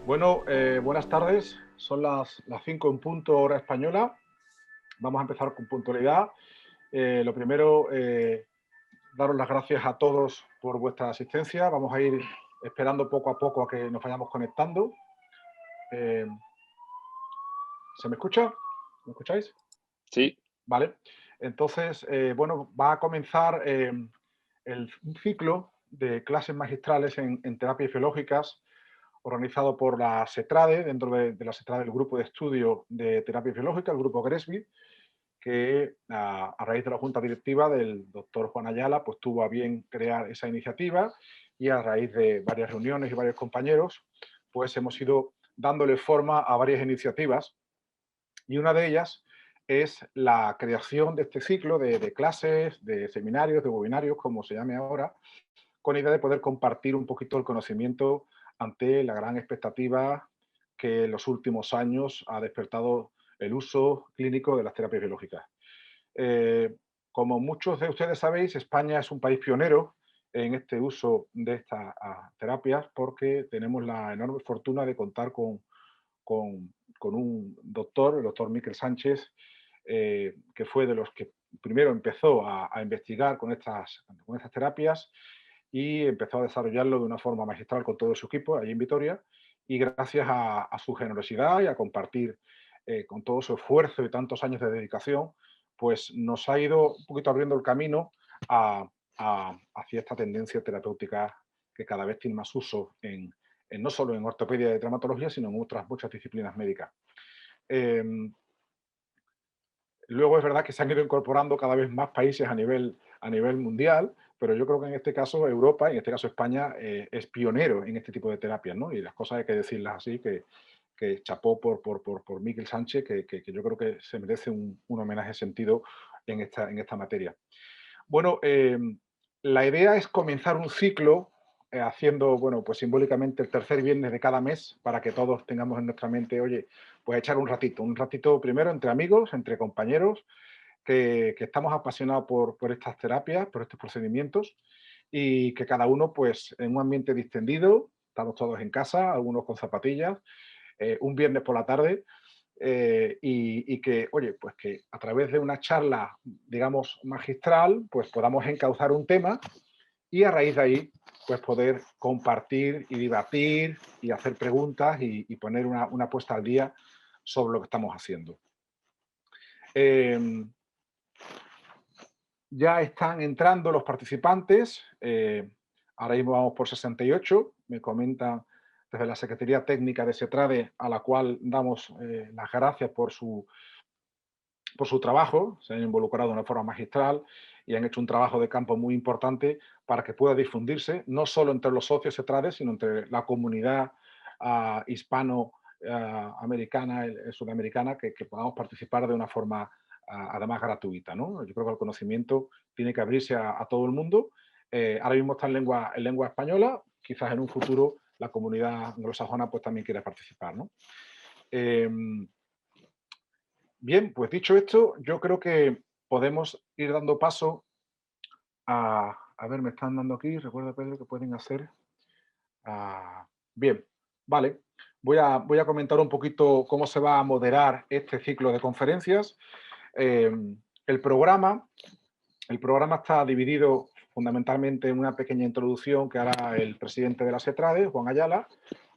Bueno, buenas tardes. Son las 5 en punto hora española. Vamos a empezar con puntualidad. Lo primero, daros las gracias a todos por vuestra asistencia. Vamos a ir esperando poco a poco a que nos vayamos conectando. Eh, ¿Se me escucha? ¿Me escucháis? Sí, Vale. Entonces, bueno, va a comenzar un ciclo de clases magistrales en terapias biológicas organizado por la SETRADE, dentro de la SETRADE, el grupo de estudio de terapia biológica, el grupo GRESBI, que a raíz de la junta directiva del doctor Juan Ayala, pues tuvo a bien crear esa iniciativa y a raíz de varias reuniones y varios compañeros, pues hemos ido dándole forma a varias iniciativas y una de ellas es la creación de este ciclo de clases, de seminarios, de webinarios, como se llame ahora, con la idea de poder compartir un poquito el conocimiento ante la gran expectativa que en los últimos años ha despertado el uso clínico de las terapias biológicas. Eh, Como muchos de ustedes sabéis, España es un país pionero en este uso de estas terapias porque tenemos la enorme fortuna de contar con un doctor, el doctor Miquel Sánchez, que fue de los que primero empezó a investigar con estas terapias y empezó a desarrollarlo de una forma magistral con todo su equipo allí en Vitoria, y gracias a su generosidad y a compartir con todo su esfuerzo y tantos años de dedicación, pues nos ha ido un poquito abriendo el camino hacia esta tendencia terapéutica que cada vez tiene más uso no solo en ortopedia y traumatología, sino en otras muchas disciplinas médicas. Eh, Luego es verdad que se han ido incorporando cada vez más países a nivel mundial, pero yo creo que en este caso Europa, en este caso España, es pionero en este tipo de terapias, ¿no? Y las cosas hay que decirlas así, que chapó por Miquel Sánchez, que yo creo que se merece un homenaje sentido en esta materia. Bueno, la idea es comenzar un ciclo haciendo, bueno, pues simbólicamente el tercer viernes de cada mes para que todos tengamos en nuestra mente, oye, pues echar un ratito primero entre amigos, entre compañeros, que estamos apasionados por estas terapias, por estos procedimientos y que cada uno, pues en un ambiente distendido, estamos todos en casa, algunos con zapatillas, un viernes por la tarde, y que, oye, pues que a través de una charla, digamos, magistral, pues podamos encauzar un tema y a raíz de ahí, pues poder compartir y debatir y hacer preguntas y poner una puesta al día sobre lo que estamos haciendo. Eh, ya están entrando los participantes, ahora mismo vamos por 68, me comentan desde la Secretaría Técnica de SETRADE, a la cual damos las gracias por su trabajo, se han involucrado de una forma magistral y han hecho un trabajo de campo muy importante para que pueda difundirse, no solo entre los socios SETRADE, sino entre la comunidad hispano-americana, sudamericana, que podamos participar de una forma además gratuita, ¿no? Yo creo que el conocimiento tiene que abrirse a todo el mundo. Ahora mismo está en lengua española, quizás en un futuro la comunidad anglosajona pues también quiera participar, ¿no? Eh, Bien, pues dicho esto, yo creo que podemos ir dando paso a ver, me están dando aquí, recuerda Pedro que pueden hacer. Bien, vale. Voy a comentar un poquito cómo se va a moderar este ciclo de conferencias. Eh, el programa, el programa está dividido fundamentalmente en una pequeña introducción que hará el presidente de la SETRADE, Juan Ayala.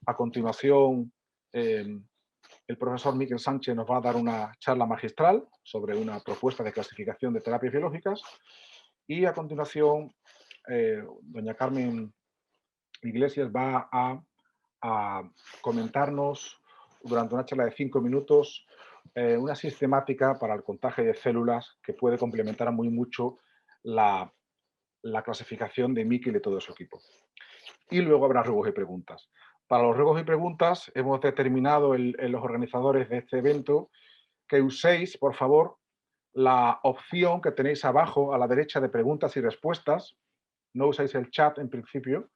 A continuación, el profesor Miquel Sánchez nos va a dar una charla magistral sobre una propuesta de clasificación de terapias biológicas y a continuación doña Carmen Iglesias va a comentarnos durante una charla de 5 minutos una sistemática para el contagio de células que puede complementar muy mucho la clasificación de Miquel y de todo su equipo. Y luego habrá ruegos y preguntas. Para los ruegos y preguntas hemos determinado en los organizadores de este evento que uséis, por favor, la opción que tenéis abajo a la derecha de preguntas y respuestas. No usáis el chat en principio,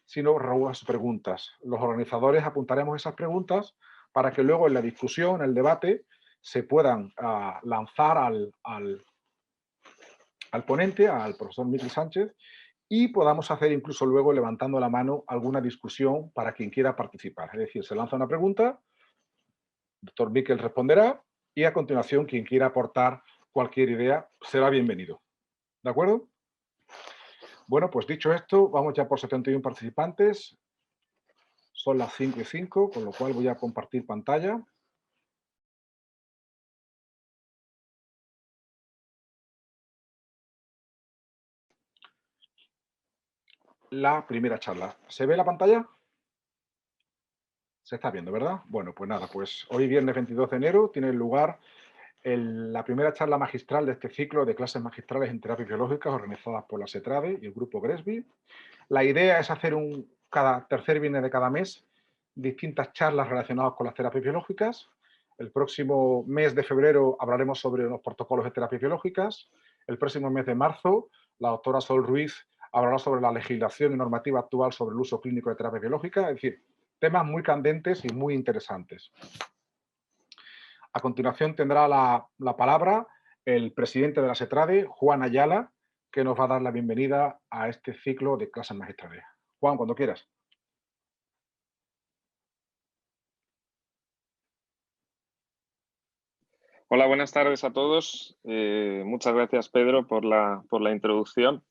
sino ruegos y preguntas. Los organizadores apuntaremos esas preguntas para que luego en la discusión, en el debate, se puedan lanzar al ponente, al profesor Miquel Sánchez, y podamos hacer incluso luego, levantando la mano, alguna discusión para quien quiera participar. Es decir, se lanza una pregunta, el doctor Miquel responderá y a continuación quien quiera aportar cualquier idea será bienvenido. ¿De acuerdo? Bueno, pues dicho esto, vamos ya por 71 participantes. Son las 5:05, con lo cual voy a compartir pantalla. La primera charla. ¿Se ve la pantalla? Se está viendo, ¿verdad? Bueno, pues nada, pues hoy viernes 22 de enero tiene lugar la primera charla magistral de este ciclo de clases magistrales en terapias biológicas organizadas por la SETRADE y el grupo GRESBY. La idea es hacer cada tercer viernes de cada mes distintas charlas relacionadas con las terapias biológicas. El próximo mes de febrero hablaremos sobre los protocolos de terapias biológicas. El próximo mes de marzo, la doctora Sol Ruiz hablará sobre la legislación y normativa actual sobre el uso clínico de terapias biológicas. Es decir, temas muy candentes y muy interesantes. A continuación tendrá la palabra el presidente de la SETRADE, Juan Ayala, que nos va a dar la bienvenida a este ciclo de clases magistrales. Juan, cuando quieras. Hola, buenas tardes a todos. Muchas gracias, Pedro, por la introducción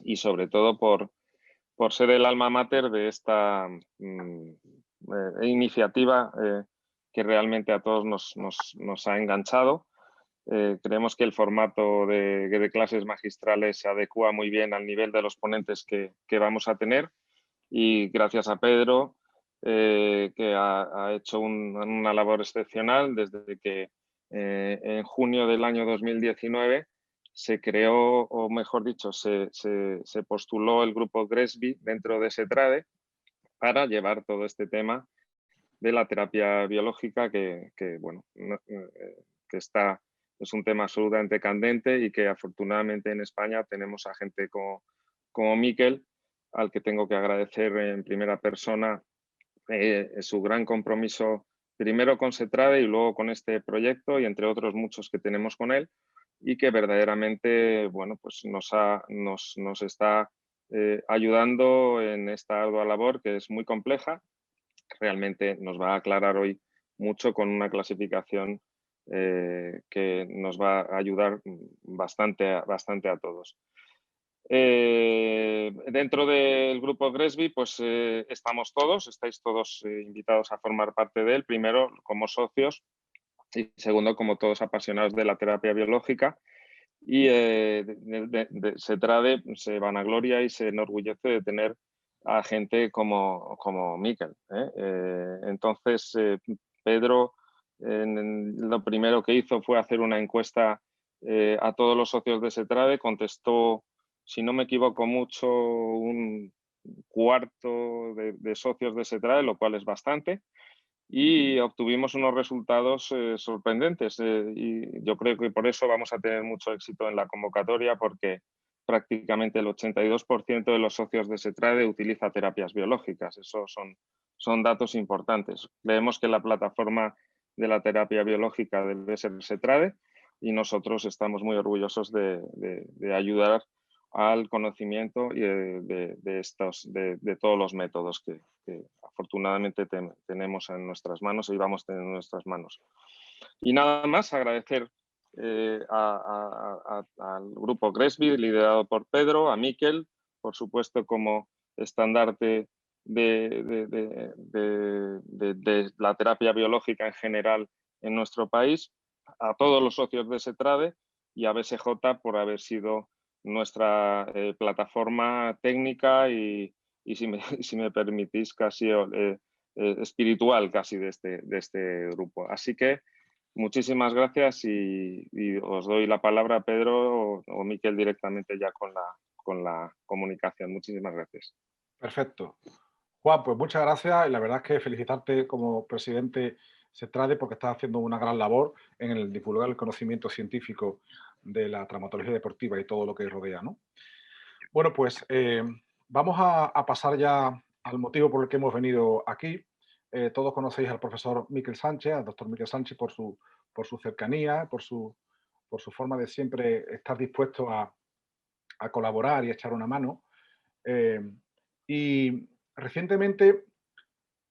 y sobre todo por ser el alma mater de esta iniciativa que realmente a todos nos ha enganchado. Creemos que el formato de clases magistrales se adecua muy bien al nivel de los ponentes que vamos a tener y gracias a Pedro, que ha hecho una labor excepcional desde que en junio del año 2019 se creó, o mejor dicho, se postuló el grupo GRESBY dentro de SETRADE para llevar todo este tema de la terapia biológica bueno, que es un tema absolutamente candente y que afortunadamente en España tenemos a gente como Miquel, al que tengo que agradecer en primera persona su gran compromiso primero con SETRADE y luego con este proyecto y entre otros muchos que tenemos con él y que verdaderamente bueno, pues nos está ayudando en esta ardua labor que es muy compleja. Realmente nos va a aclarar hoy mucho con una clasificación que nos va a ayudar bastante a todos. Dentro del grupo GRESBY, pues estáis todos invitados a formar parte de él, primero como socios y segundo como todos apasionados de la terapia biológica. Y SETRADE se vanagloria y se enorgullece de tener a gente como Miquel. Entonces, Pedro lo primero que hizo fue hacer una encuesta a todos los socios de SETRADE, contestó, si no me equivoco mucho, un cuarto de socios de SETRADE, lo cual es bastante, y obtuvimos unos resultados sorprendentes y yo creo que por eso vamos a tener mucho éxito en la convocatoria porque prácticamente el 82% de los socios de SETRADE utiliza terapias biológicas. Eso son datos importantes. Creemos que la plataforma de la terapia biológica debe ser SETRADE y nosotros estamos muy orgullosos de ayudar al conocimiento y de todos los métodos que afortunadamente tenemos en nuestras manos y vamos teniendo en nuestras manos. Y nada más, agradecer al grupo GRESBY, liderado por Pedro, a Miquel, por supuesto como estandarte de la terapia biológica en general en nuestro país, a todos los socios de SETRADE y a BSJ por haber sido nuestra plataforma técnica y si me permitís, casi espiritual casi de este grupo. Así que muchísimas gracias y os doy la palabra a Pedro o Miquel directamente ya con la comunicación. Muchísimas gracias. Perfecto. Juan, pues muchas gracias y la verdad es que felicitarte como presidente SETRADE porque estás haciendo una gran labor en el divulgar el conocimiento científico de la traumatología deportiva y todo lo que rodea, ¿no? Bueno, pues vamos a pasar ya al motivo por el que hemos venido aquí. Todos conocéis al profesor Miquel Sánchez, al doctor Miquel Sánchez por su cercanía, por su forma de siempre estar dispuesto a colaborar y echar una mano. Y recientemente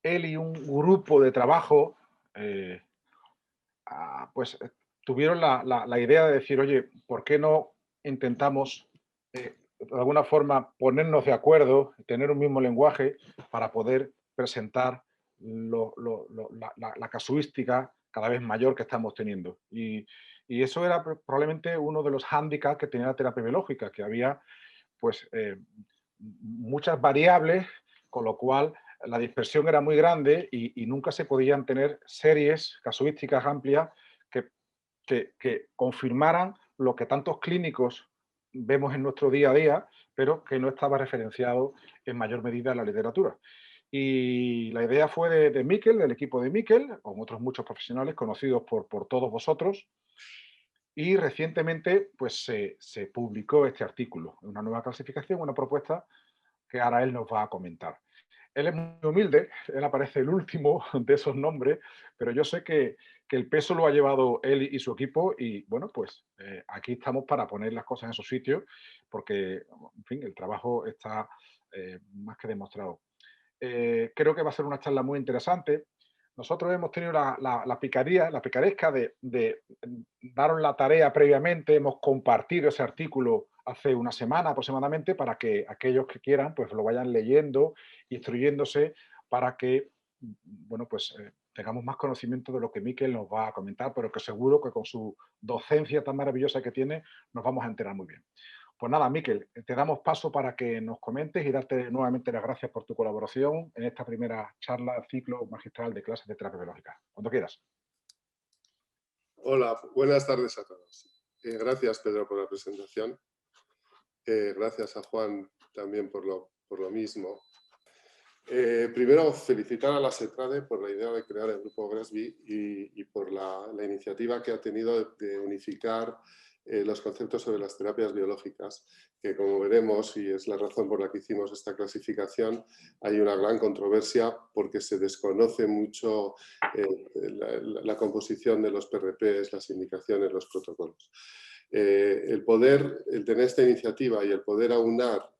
él y un grupo de trabajo pues tuvieron la idea de decir, oye, ¿por qué no intentamos de alguna forma ponernos de acuerdo, tener un mismo lenguaje para poder presentar la casuística cada vez mayor que estamos teniendo? Y eso era probablemente uno de los hándicaps que tenía la terapia biológica, que había pues muchas variables, con lo cual la dispersión era muy grande y nunca se podían tener series casuísticas amplias que confirmaran lo que tantos clínicos vemos en nuestro día a día, pero que no estaba referenciado en mayor medida en la literatura. Y la idea fue de Miquel, del equipo de Miquel, con otros muchos profesionales conocidos por todos vosotros, y recientemente pues, se publicó este artículo, una nueva clasificación, una propuesta que ahora él nos va a comentar. Él es muy humilde, él aparece el último de esos nombres, pero yo sé que el peso lo ha llevado él y su equipo y bueno, pues aquí estamos para poner las cosas en su sitio porque, en fin, el trabajo está más que demostrado. Creo que va a ser una charla muy interesante. Nosotros hemos tenido la picaresca de daros la tarea previamente, hemos compartido ese artículo hace una semana aproximadamente para que aquellos que quieran pues lo vayan leyendo, instruyéndose para que bueno, pues, tengamos más conocimiento de lo que Miquel nos va a comentar, pero que seguro que con su docencia tan maravillosa que tiene nos vamos a enterar muy bien. Pues nada, Miquel, te damos paso para que nos comentes y darte nuevamente las gracias por tu colaboración en esta primera charla, ciclo magistral de clases de terapia biológica. Cuando quieras. Hola, buenas tardes a todos. Gracias, Pedro, por la presentación. Gracias a Juan también por lo mismo. Primero, felicitar a la SETRADE por la idea de crear el grupo GRESBI y por la iniciativa que ha tenido de unificar los conceptos sobre las terapias biológicas, que como veremos, y es la razón por la que hicimos esta clasificación, hay una gran controversia porque se desconoce mucho la composición de los PRPs, las indicaciones, los protocolos. El tener esta iniciativa y el poder aunar,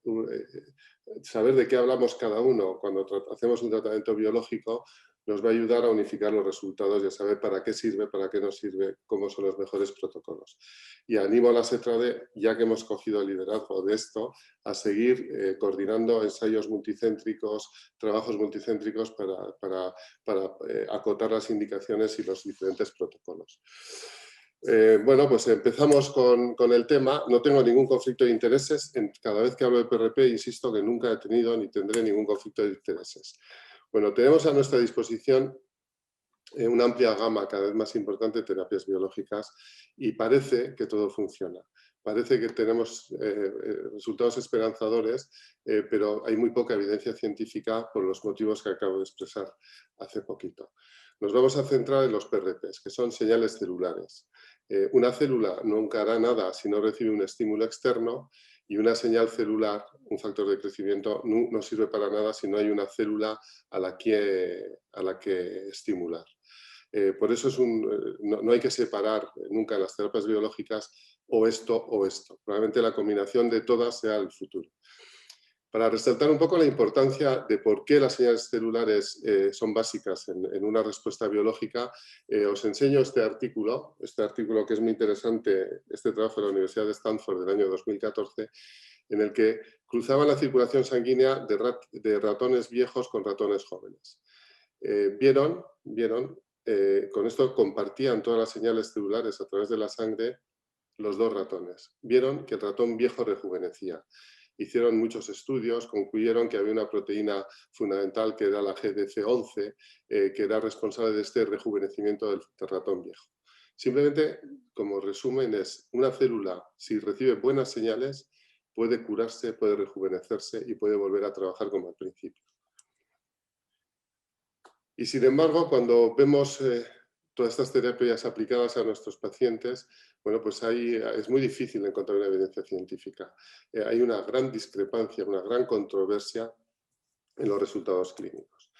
saber de qué hablamos cada uno cuando hacemos un tratamiento biológico, nos va a ayudar a unificar los resultados y a saber para qué sirve, para qué no sirve, cómo son los mejores protocolos. Y animo a la SETRADE, ya que hemos cogido el liderazgo de esto, a seguir coordinando ensayos multicéntricos, trabajos multicéntricos para acotar las indicaciones y los diferentes protocolos. Bueno, pues empezamos con el tema. No tengo ningún conflicto de intereses. Cada vez que hablo de PRP, insisto que nunca he tenido ni tendré ningún conflicto de intereses. Bueno, tenemos a nuestra disposición una amplia gama, cada vez más importante, de terapias biológicas y parece que todo funciona. Parece que tenemos resultados esperanzadores, pero hay muy poca evidencia científica por los motivos que acabo de expresar hace poquito. Nos vamos a centrar en los PRPs, que son señales celulares. Una célula nunca hará nada si no recibe un estímulo externo y una señal celular, un factor de crecimiento, no sirve para nada si no hay una célula a la que estimular. Por eso no hay que separar nunca las terapias biológicas o esto o esto. Probablemente la combinación de todas sea el futuro. Para resaltar un poco la importancia de por qué las señales celulares son básicas en una respuesta biológica, os enseño este artículo que es muy interesante, este trabajo de la Universidad de Stanford del año 2014, en el que cruzaban la circulación sanguínea de ratones viejos con ratones jóvenes. Vieron, con esto compartían todas las señales celulares a través de la sangre los dos ratones. Vieron que el ratón viejo rejuvenecía. Hicieron muchos estudios, concluyeron que había una proteína fundamental que era la GDF11, que era responsable de este rejuvenecimiento del ratón viejo. Simplemente, como resumen, es una célula, si recibe buenas señales, puede curarse, puede rejuvenecerse y puede volver a trabajar como al principio. Y sin embargo, cuando vemos todas estas terapias aplicadas a nuestros pacientes, bueno, pues es muy difícil encontrar una evidencia científica. Hay una gran discrepancia, una gran controversia en los resultados clínicos.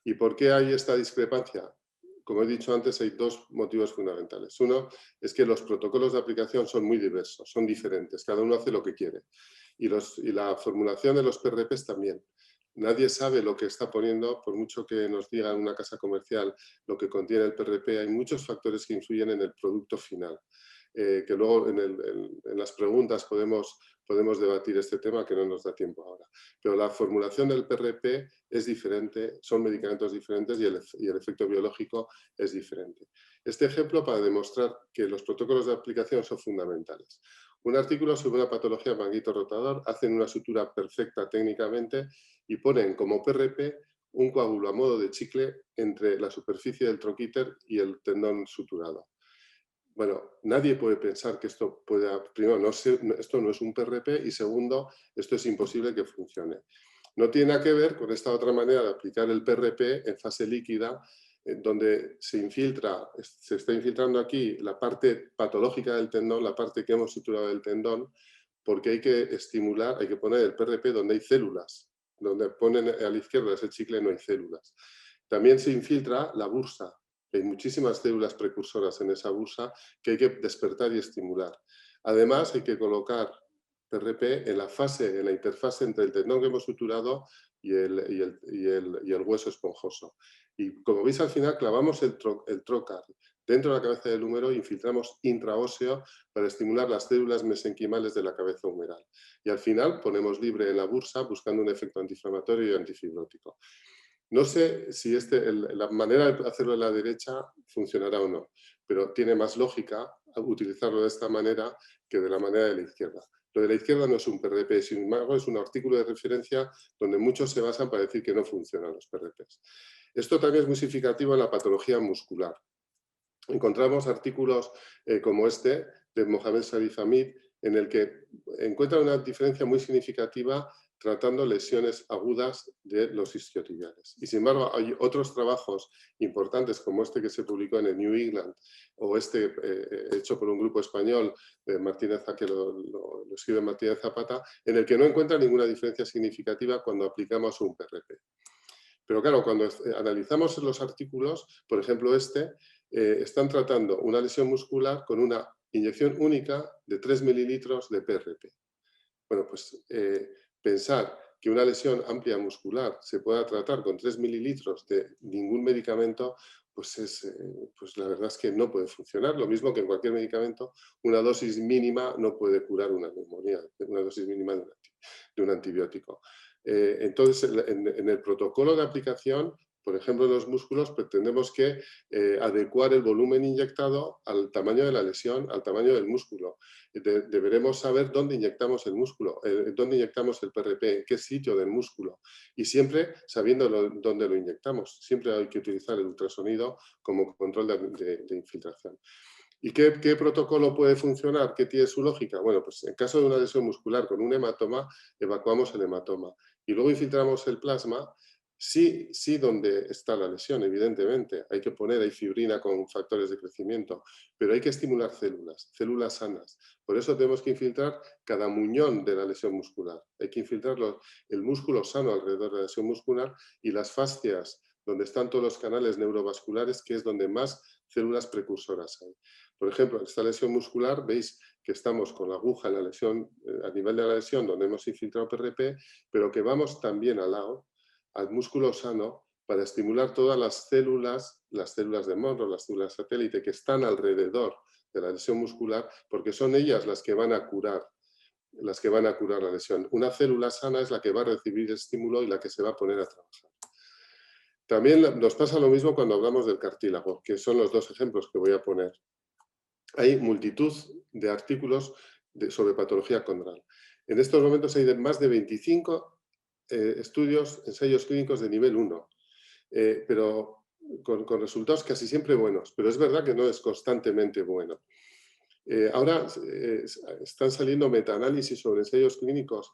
¿Y por qué hay esta discrepancia? Como he dicho antes, hay dos motivos fundamentales. Uno es que los protocolos de aplicación son muy diversos, son diferentes, cada uno hace lo que quiere. Y la formulación de los PRPs también. Nadie sabe lo que está poniendo, por mucho que nos diga una casa comercial lo que contiene el PRP, hay muchos factores que influyen en el producto final. Que luego en las preguntas podemos debatir este tema, que no nos da tiempo ahora. Pero la formulación del PRP es diferente, son medicamentos diferentes y el efecto biológico es diferente. Este ejemplo para demostrar que los protocolos de aplicación son fundamentales. Un artículo sobre una patología manguito rotador, hacen una sutura perfecta técnicamente y ponen como PRP un coágulo a modo de chicle entre la superficie del troquíter y el tendón suturado. Bueno, nadie puede pensar que esto pueda... Primero, esto no es un PRP y segundo, esto es imposible que funcione. No tiene nada que ver con esta otra manera de aplicar el PRP en fase líquida, donde se está infiltrando aquí la parte patológica del tendón, la parte que hemos suturado del tendón, porque hay que estimular, hay que poner el PRP donde hay células. Donde ponen a la izquierda ese chicle no hay células. También se infiltra la bursa. Hay muchísimas células precursoras en esa bursa que hay que despertar y estimular. Además, hay que colocar PRP en la interfase entre el tendón que hemos suturado y el hueso esponjoso. Y como veis al final clavamos el trocar dentro de la cabeza del húmero e infiltramos intraóseo para estimular las células mesenquimales de la cabeza humeral. Y al final ponemos libre en la bursa buscando un efecto antiinflamatorio y antifibrótico. No sé si la manera de hacerlo a la derecha funcionará o no, pero tiene más lógica utilizarlo de esta manera que de la manera de la izquierda. Lo de la izquierda no es un PRP, sin embargo es un artículo de referencia donde muchos se basan para decir que no funcionan los PRPs. Esto también es muy significativo en la patología muscular. Encontramos artículos como este de Mohamed Sharif Hamid, en el que encuentra una diferencia muy significativa tratando lesiones agudas de los isquiotibiales. Y sin embargo hay otros trabajos importantes como este que se publicó en el New England o este hecho por un grupo español, que lo escribe Martínez Zapata, en el que no encuentra ninguna diferencia significativa cuando aplicamos un PRP. Pero claro, cuando analizamos los artículos, por ejemplo están tratando una lesión muscular con una inyección única de 3 mililitros de PRP. Bueno, pues pensar que una lesión amplia muscular se pueda tratar con 3 mililitros de ningún medicamento, pues la verdad es que no puede funcionar. Lo mismo que en cualquier medicamento, una dosis mínima no puede curar una neumonía, una dosis mínima de un antibiótico. Entonces, en el protocolo de aplicación, por ejemplo, en los músculos, pretendemos que adecuar el volumen inyectado al tamaño de la lesión, al tamaño del músculo. Deberemos saber dónde inyectamos el músculo, dónde inyectamos el PRP, en qué sitio del músculo. Y siempre sabiendo dónde lo inyectamos. Siempre hay que utilizar el ultrasonido como control de infiltración. ¿Y qué protocolo puede funcionar? ¿Qué tiene su lógica? Bueno, pues en caso de una lesión muscular con un hematoma, evacuamos el hematoma. Y luego infiltramos el plasma, sí donde está la lesión, evidentemente. Hay fibrina con factores de crecimiento, pero hay que estimular células sanas. Por eso tenemos que infiltrar cada muñón de la lesión muscular. Hay que infiltrar el músculo sano alrededor de la lesión muscular y las fascias, donde están todos los canales neurovasculares, que es donde más células precursoras hay. Por ejemplo, en esta lesión muscular veis que estamos con la aguja en la lesión, a nivel de la lesión donde hemos infiltrado PRP, pero que vamos también al lado, al músculo sano, para estimular todas las células de Monro, las células satélite que están alrededor de la lesión muscular, porque son ellas las que van a curar la lesión. Una célula sana es la que va a recibir el estímulo y la que se va a poner a trabajar. También nos pasa lo mismo cuando hablamos del cartílago, que son los dos ejemplos que voy a poner. Hay multitud de artículos sobre patología condral. En estos momentos hay más de 25 ensayos clínicos de nivel 1, pero con resultados casi siempre buenos, pero es verdad que no es constantemente bueno. Ahora están saliendo metaanálisis sobre ensayos clínicos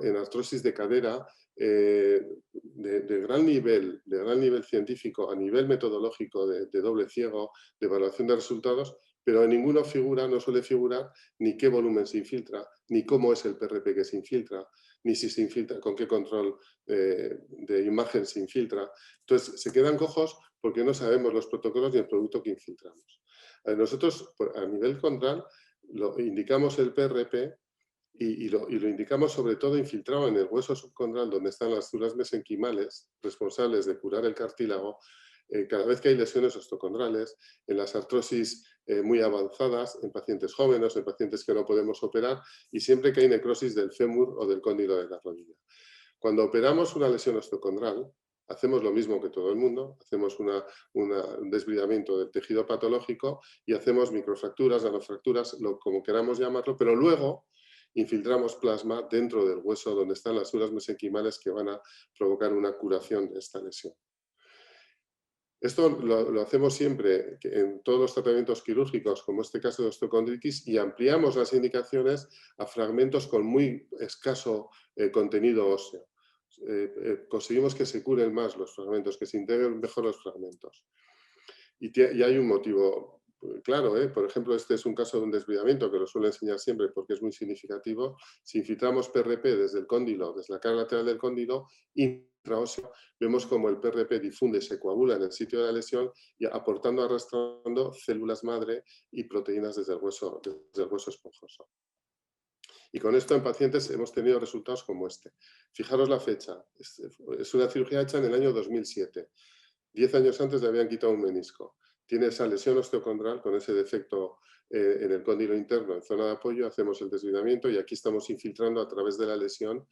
en artrosis de cadera de gran nivel científico, a nivel metodológico de doble ciego, de evaluación de resultados, pero en ninguno no suele figurar ni qué volumen se infiltra, ni cómo es el PRP que se infiltra, ni si se infiltra, con qué control de imagen se infiltra. Entonces se quedan cojos porque no sabemos los protocolos ni el producto que infiltramos. Nosotros, a nivel condral, indicamos el PRP y lo indicamos sobre todo infiltrado en el hueso subcondral, donde están las células mesenquimales responsables de curar el cartílago. Cada vez que hay lesiones osteocondrales, en las artrosis muy avanzadas, en pacientes jóvenes, en pacientes que no podemos operar, y siempre que hay necrosis del fémur o del cóndilo de la rodilla. Cuando operamos una lesión osteocondral, hacemos lo mismo que todo el mundo, hacemos un desbridamiento del tejido patológico y hacemos microfracturas, nanofracturas, como queramos llamarlo, pero luego infiltramos plasma dentro del hueso donde están las células mesenquimales que van a provocar una curación de esta lesión. Esto lo hacemos siempre en todos los tratamientos quirúrgicos, como este caso de osteocondritis, y ampliamos las indicaciones a fragmentos con muy escaso contenido óseo. Conseguimos que se curen más los fragmentos, que se integren mejor los fragmentos. Y hay un motivo claro, por ejemplo, este es un caso de un desbridamiento que lo suelo enseñar siempre porque es muy significativo. Si infiltramos PRP desde el cóndilo, desde la cara lateral del cóndilo, intraóseo, vemos como el PRP difunde y se coagula en el sitio de la lesión y aportando, arrastrando células madre y proteínas desde el hueso esponjoso. Y con esto en pacientes hemos tenido resultados como este. Fijaros la fecha, es una cirugía hecha en el año 2007. 10 años antes le habían quitado un menisco. Tiene esa lesión osteocondral con ese defecto en el cóndilo interno, en zona de apoyo, hacemos el desbridamiento y aquí estamos infiltrando a través de la lesión,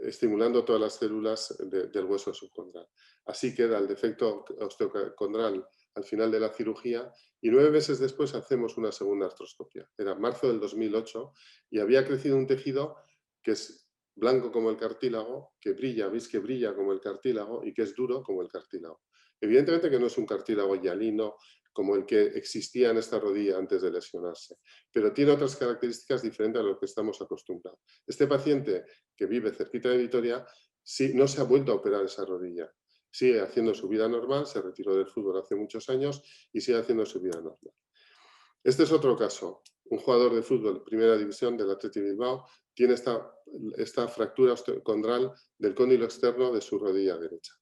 estimulando todas las células del hueso subcondral. Así queda el defecto osteocondral al final de la cirugía y 9 meses después hacemos una segunda artroscopia. Era marzo del 2008 y había crecido un tejido que es blanco como el cartílago, que brilla, veis que brilla como el cartílago y que es duro como el cartílago. Evidentemente que no es un cartílago hialino como el que existía en esta rodilla antes de lesionarse, pero tiene otras características diferentes a lo que estamos acostumbrados. Este paciente que vive cerquita de Vitoria sí, no se ha vuelto a operar esa rodilla. Sigue haciendo su vida normal, se retiró del fútbol hace muchos años y sigue haciendo su vida normal. Este es otro caso. Un jugador de fútbol, primera división del Athletic Bilbao, tiene esta fractura osteocondral del cóndilo externo de su rodilla derecha.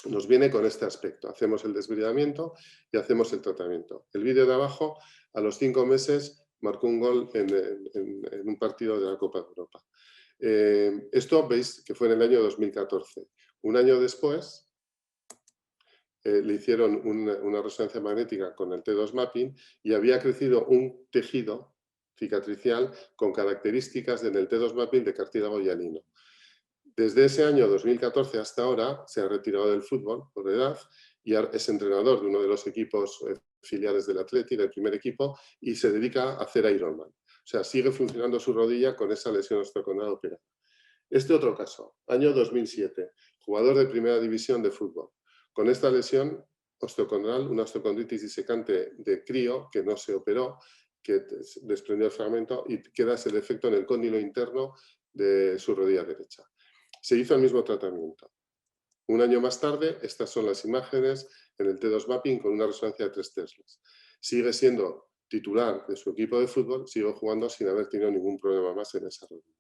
Nos viene con este aspecto. Hacemos el desbridamiento y hacemos el tratamiento. El vídeo de abajo, a los 5 meses, marcó un gol en un partido de la Copa de Europa. Esto veis que fue en el año 2014. Un año después le hicieron una resonancia magnética con el T2 mapping y había crecido un tejido cicatricial con características en el T2 mapping de cartílago hialino. Desde ese año 2014 hasta ahora se ha retirado del fútbol por edad y es entrenador de uno de los equipos filiales del Athletic, del primer equipo, y se dedica a hacer Ironman. O sea, sigue funcionando su rodilla con esa lesión osteocondral operada. Este otro caso, año 2007, jugador de primera división de fútbol. Con esta lesión osteocondral, una osteocondritis disecante de crío que no se operó, que desprendió el fragmento y queda ese defecto en el cóndilo interno de su rodilla derecha. Se hizo el mismo tratamiento. Un año más tarde, estas son las imágenes en el T2 mapping con una resonancia de 3 teslas. Sigue siendo titular de su equipo de fútbol, sigue jugando sin haber tenido ningún problema más en esa rodilla.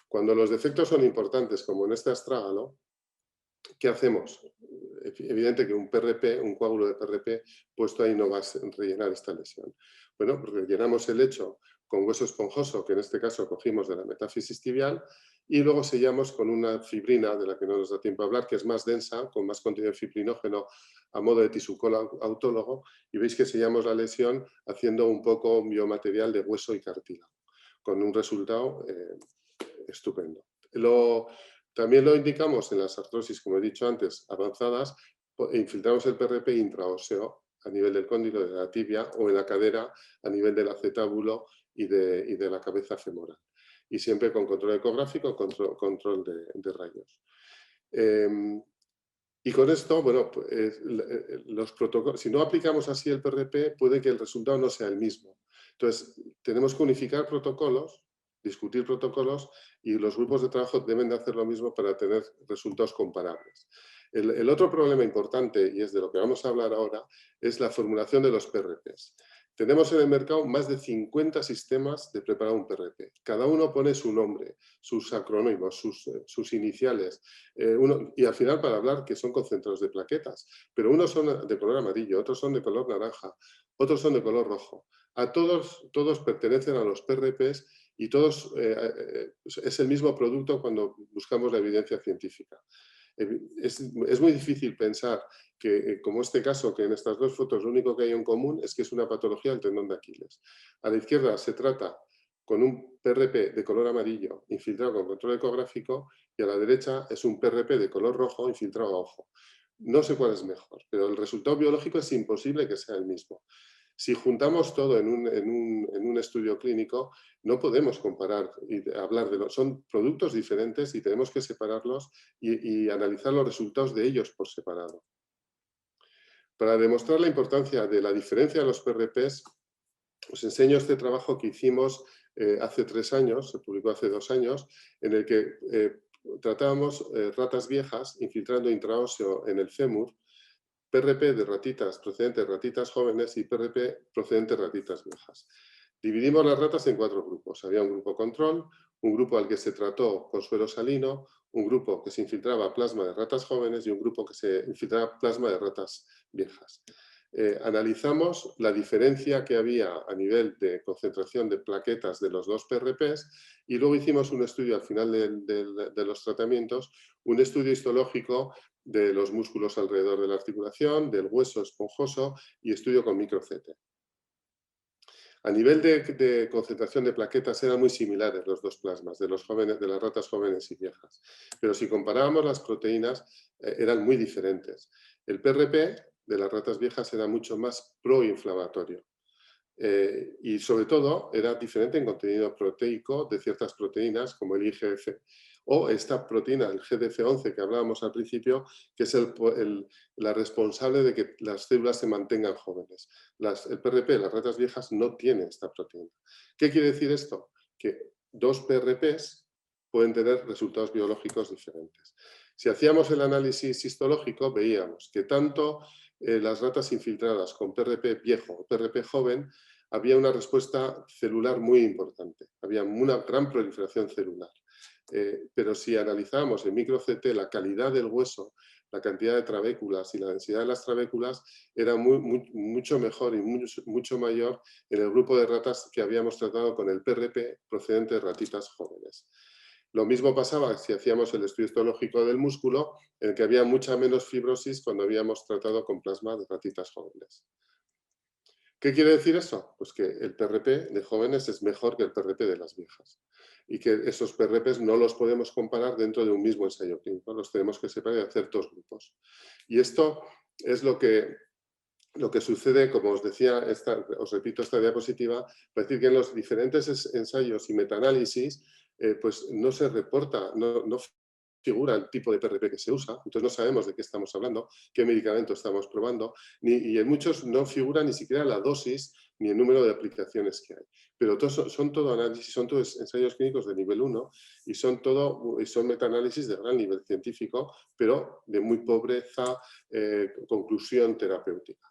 Cuando los defectos son importantes, como en este astrágalo, ¿qué hacemos? Evidente que un PRP, un coágulo de PRP puesto ahí no va a rellenar esta lesión. Bueno, pues rellenamos el lecho con hueso esponjoso, que en este caso cogimos de la metáfisis tibial, y luego sellamos con una fibrina, de la que no nos da tiempo a hablar, que es más densa, con más contenido fibrinógeno a modo de tisucol autólogo, y veis que sellamos la lesión haciendo un poco un biomaterial de hueso y cartílago, con un resultado estupendo. También lo indicamos en las artrosis, como he dicho antes, avanzadas, infiltramos el PRP intraóseo a nivel del cóndilo de la tibia o en la cadera a nivel del acetábulo y de la cabeza femoral. Y siempre con control ecográfico, control de rayos. Y con esto, bueno, pues, los protocolos, si no aplicamos así el PRP, puede que el resultado no sea el mismo. Entonces, tenemos que unificar protocolos, discutir protocolos y los grupos de trabajo deben de hacer lo mismo para tener resultados comparables. El otro problema importante, y es de lo que vamos a hablar ahora, es la formulación de los PRPs. Tenemos en el mercado más de 50 sistemas de preparar un PRP. Cada uno pone su nombre, sus acrónimos, sus iniciales. Y al final para hablar que son concentrados de plaquetas. Pero unos son de color amarillo, otros son de color naranja, otros son de color rojo. Todos pertenecen a los PRPs y todos es el mismo producto cuando buscamos la evidencia científica. Es muy difícil pensar que, como este caso, que en estas dos fotos lo único que hay en común es que es una patología del tendón de Aquiles. A la izquierda se trata con un PRP de color amarillo infiltrado con control ecográfico y a la derecha es un PRP de color rojo infiltrado a ojo. No sé cuál es mejor, pero el resultado biológico es imposible que sea el mismo. Si juntamos todo en un estudio clínico, no podemos comparar y hablar de los... Son productos diferentes y tenemos que separarlos y analizar los resultados de ellos por separado. Para demostrar la importancia de la diferencia de los PRPs, os enseño este trabajo que hicimos hace 3 años, se publicó hace 2 años, en el que tratábamos ratas viejas infiltrando intraóseo en el fémur, PRP de ratitas procedentes de ratitas jóvenes y PRP procedentes de ratitas viejas. Dividimos las ratas en 4 grupos. Había un grupo control, un grupo al que se trató con suero salino, un grupo que se infiltraba plasma de ratas jóvenes y un grupo que se infiltraba plasma de ratas viejas. Analizamos la diferencia que había a nivel de concentración de plaquetas de los dos PRPs y luego hicimos un estudio al final de los tratamientos, un estudio histológico de los músculos alrededor de la articulación, del hueso esponjoso y estudio con micro-CT. A nivel de concentración de plaquetas eran muy similares los dos plasmas de las ratas jóvenes y viejas, pero si comparábamos las proteínas eran muy diferentes. El PRP de las ratas viejas era mucho más proinflamatorio y sobre todo era diferente en contenido proteico de ciertas proteínas como el IGF o esta proteína, el GDF11 que hablábamos al principio, que es la responsable de que las células se mantengan jóvenes. El PRP de las ratas viejas no tiene esta proteína. ¿Qué quiere decir esto? Que 2 PRPs pueden tener resultados biológicos diferentes. Si hacíamos el análisis histológico, veíamos que tanto las ratas infiltradas con PRP viejo o PRP joven, había una respuesta celular muy importante. Había una gran proliferación celular. Pero si analizábamos en micro-CT la calidad del hueso, la cantidad de trabéculas y la densidad de las trabéculas, era mucho mejor y mucho mayor en el grupo de ratas que habíamos tratado con el PRP procedente de ratitas jóvenes. Lo mismo pasaba si hacíamos el estudio histológico del músculo, en el que había mucha menos fibrosis cuando habíamos tratado con plasma de ratitas jóvenes. ¿Qué quiere decir eso? Pues que el PRP de jóvenes es mejor que el PRP de las viejas y que esos PRPs no los podemos comparar dentro de un mismo ensayo clínico, los tenemos que separar y hacer 2 grupos. Y esto es lo que sucede, como os decía, os repito esta diapositiva, para decir que en los diferentes ensayos y metaanálisis pues no se reporta, no figura el tipo de PRP que se usa, entonces no sabemos de qué estamos hablando, qué medicamento estamos probando, y en muchos no figura ni siquiera la dosis ni el número de aplicaciones que hay. Pero son todo análisis, son todos ensayos clínicos de nivel 1 y son metaanálisis de gran nivel científico, pero de muy pobreza conclusión terapéutica.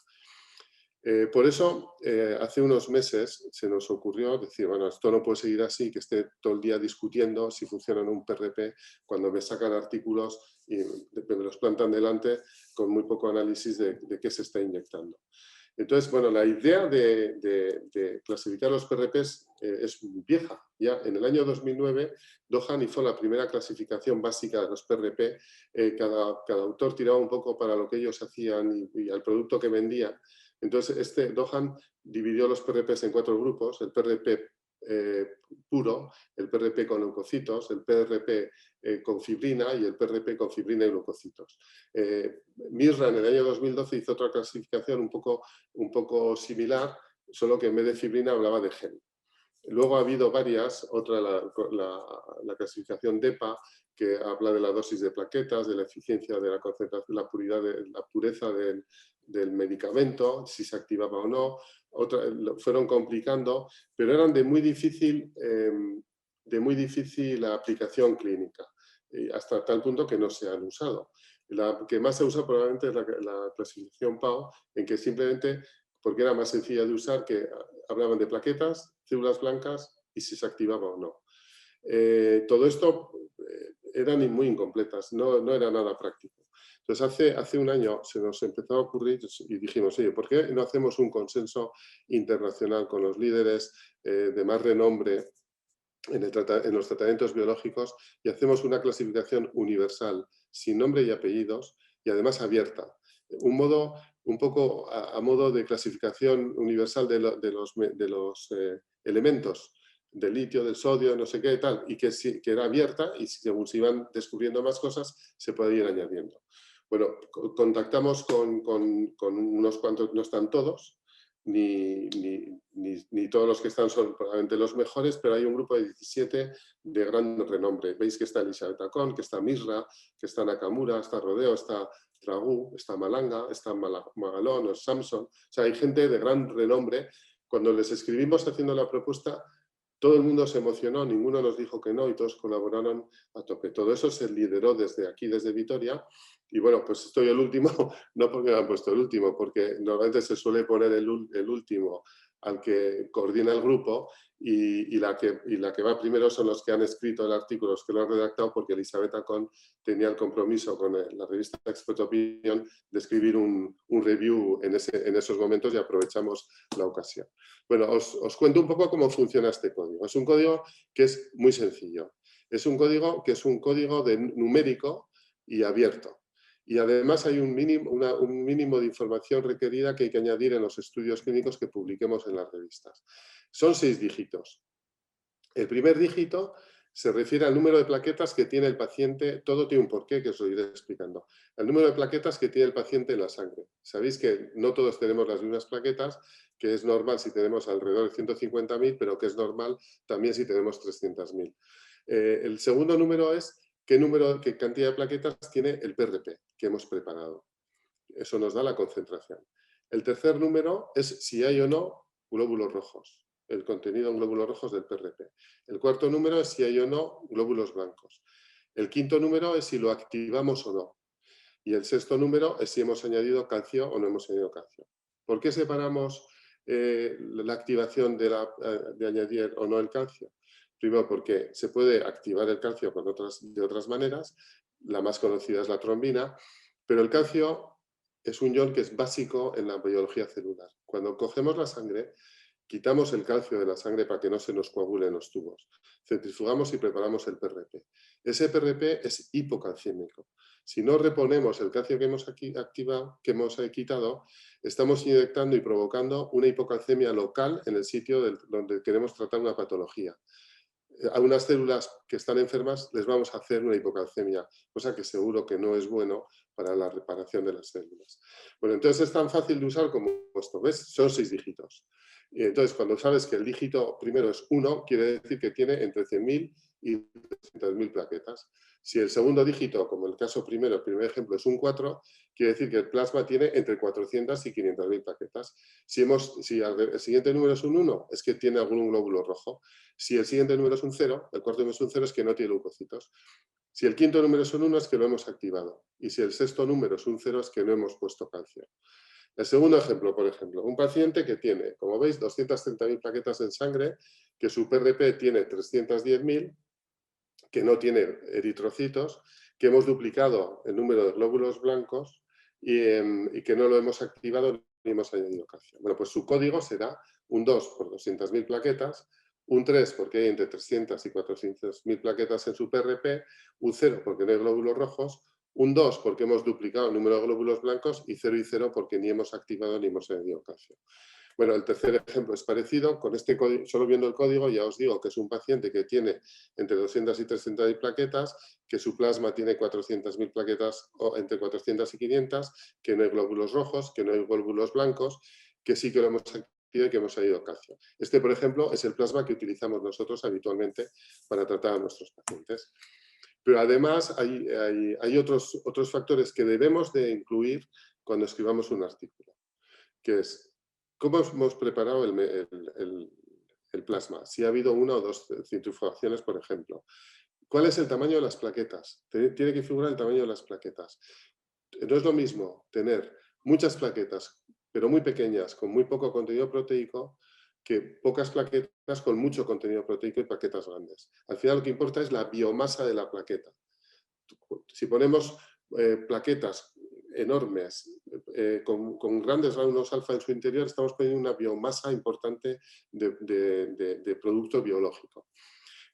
Por eso, hace unos meses se nos ocurrió decir, bueno, esto no puede seguir así, que esté todo el día discutiendo si funciona en un PRP cuando me sacan artículos y me los plantan delante con muy poco análisis de qué se está inyectando. Entonces, bueno, la idea de clasificar los PRPs es vieja. Ya en el año 2009, Dohan hizo la primera clasificación básica de los PRP. Cada autor tiraba un poco para lo que ellos hacían y al producto que vendían. Entonces, Dohan dividió los PRPs en 4 grupos, el PRP puro, el PRP con leucocitos, el PRP con fibrina y el PRP con fibrina y leucocitos. Mirra en el año 2012 hizo otra clasificación un poco similar, solo que en vez de fibrina hablaba de gen. Luego ha habido varias, otra la clasificación DEPA, que habla de la dosis de plaquetas, de la eficiencia de la concentración, la pureza del medicamento, si se activaba o no. Fueron complicando, pero eran de muy difícil aplicación clínica, hasta tal punto que no se han usado. La que más se usa probablemente es la clasificación PAO, en que simplemente, porque era más sencilla de usar, que hablaban de plaquetas, células blancas y si se activaba o no. Todo esto eran muy incompletas, no era nada práctico. Entonces, hace un año se nos empezó a ocurrir y dijimos, oye, ¿por qué no hacemos un consenso internacional con los líderes de más renombre en los tratamientos biológicos y hacemos una clasificación universal, sin nombre y apellidos, y además abierta? Un poco a modo de clasificación universal de los elementos, del litio, del sodio, no sé qué, tal, y que era abierta y según se iban descubriendo más cosas, se puede ir añadiendo. Bueno, contactamos con unos cuantos, no están todos, ni todos los que están son probablemente los mejores, pero hay un grupo de 17 de gran renombre. Veis que está Elizabeth Acon, que está Misra, que está Nakamura, está Rodeo, está Tragu, está Malanga, está Magalón o Samson. O sea, hay gente de gran renombre. Cuando les escribimos haciendo la propuesta, todo el mundo se emocionó, ninguno nos dijo que no y todos colaboraron a tope. Todo eso se lideró desde aquí, desde Vitoria. Y bueno, pues estoy el último, no porque me han puesto el último, porque normalmente se suele poner el último al que coordina el grupo y la que va primero son los que han escrito el artículo, los que lo han redactado, porque Elizabeth Acon tenía el compromiso con la revista Expert Opinion de escribir un review en esos momentos y aprovechamos la ocasión. Bueno, os cuento un poco cómo funciona este código. Es un código que es muy sencillo. Es un código que es un código numérico y abierto. Y además hay un mínimo de información requerida que hay que añadir en los estudios clínicos que publiquemos en las revistas. Son 6 dígitos. El primer dígito se refiere al número de plaquetas que tiene el paciente. Todo tiene un porqué que os lo iré explicando. El número de plaquetas que tiene el paciente en la sangre. Sabéis que no todos tenemos las mismas plaquetas, que es normal si tenemos alrededor de 150.000, pero que es normal también si tenemos 300.000. El segundo número es qué cantidad de plaquetas tiene el PRP que hemos preparado. Eso nos da la concentración. El tercer número es si hay o no glóbulos rojos, el contenido en glóbulos rojos del PRP. El cuarto número es si hay o no glóbulos blancos. El quinto número es si lo activamos o no. Y el sexto número es si hemos añadido calcio o no hemos añadido calcio. ¿Por qué separamos la activación de añadir o no el calcio? Primero, porque se puede activar el calcio de otras maneras. La más conocida es la trombina, pero el calcio es un ion que es básico en la biología celular. Cuando cogemos la sangre, quitamos el calcio de la sangre para que no se nos coagule en los tubos. Centrifugamos y preparamos el PRP. Ese PRP es hipocalcémico. Si no reponemos el calcio que hemos quitado, estamos inyectando y provocando una hipocalcemia local en el sitio donde queremos tratar una patología. A unas células que están enfermas les vamos a hacer una hipocalcemia, cosa que seguro que no es bueno para la reparación de las células. Bueno, entonces es tan fácil de usar como esto, ¿ves? Son 6 dígitos. Y entonces, cuando sabes que el dígito primero es 1, quiere decir que tiene entre 100.000 y 300.000 plaquetas. Si el segundo dígito, como el caso primero, el primer ejemplo, es un 4, quiere decir que el plasma tiene entre 400 y 500.000 plaquetas. Si el siguiente número es un 1, es que tiene algún glóbulo rojo. Si el siguiente número es un 0, el cuarto número es un 0, es que no tiene leucocitos. Si el quinto número es un 1, es que lo hemos activado. Y si el sexto número es un 0, es que no hemos puesto calcio. El segundo ejemplo, por ejemplo, un paciente que tiene, como veis, 230.000 plaquetas en sangre, que su PRP tiene 310.000, que no tiene eritrocitos, que hemos duplicado el número de glóbulos blancos y que no lo hemos activado ni hemos añadido calcio. Bueno, pues su código será un 2 por 200.000 plaquetas, un 3 porque hay entre 300 y 400.000 plaquetas en su PRP, un 0 porque no hay glóbulos rojos, un 2 porque hemos duplicado el número de glóbulos blancos y 0 y 0 porque ni hemos activado ni hemos añadido calcio. Bueno, el tercer ejemplo es parecido. Con este código, solo viendo el código, ya os digo que es un paciente que tiene entre 200 y 300.000 plaquetas, que su plasma tiene 400.000 plaquetas o entre 400 y 500, que no hay glóbulos rojos, que no hay glóbulos blancos, que sí que lo hemos activado y que hemos añadido calcio. Este, por ejemplo, es el plasma que utilizamos nosotros habitualmente para tratar a nuestros pacientes. Pero además hay otros factores que debemos de incluir cuando escribamos un artículo, que es cómo hemos preparado el plasma, si ha habido 1 o 2 centrifugaciones, por ejemplo. ¿Cuál es el tamaño de las plaquetas? Tiene que figurar el tamaño de las plaquetas. No es lo mismo tener muchas plaquetas, pero muy pequeñas, con muy poco contenido proteico, que pocas plaquetas con mucho contenido proteico y plaquetas grandes. Al final lo que importa es la biomasa de la plaqueta. Si ponemos plaquetas enormes, con grandes granos alfa en su interior, estamos poniendo una biomasa importante de producto biológico.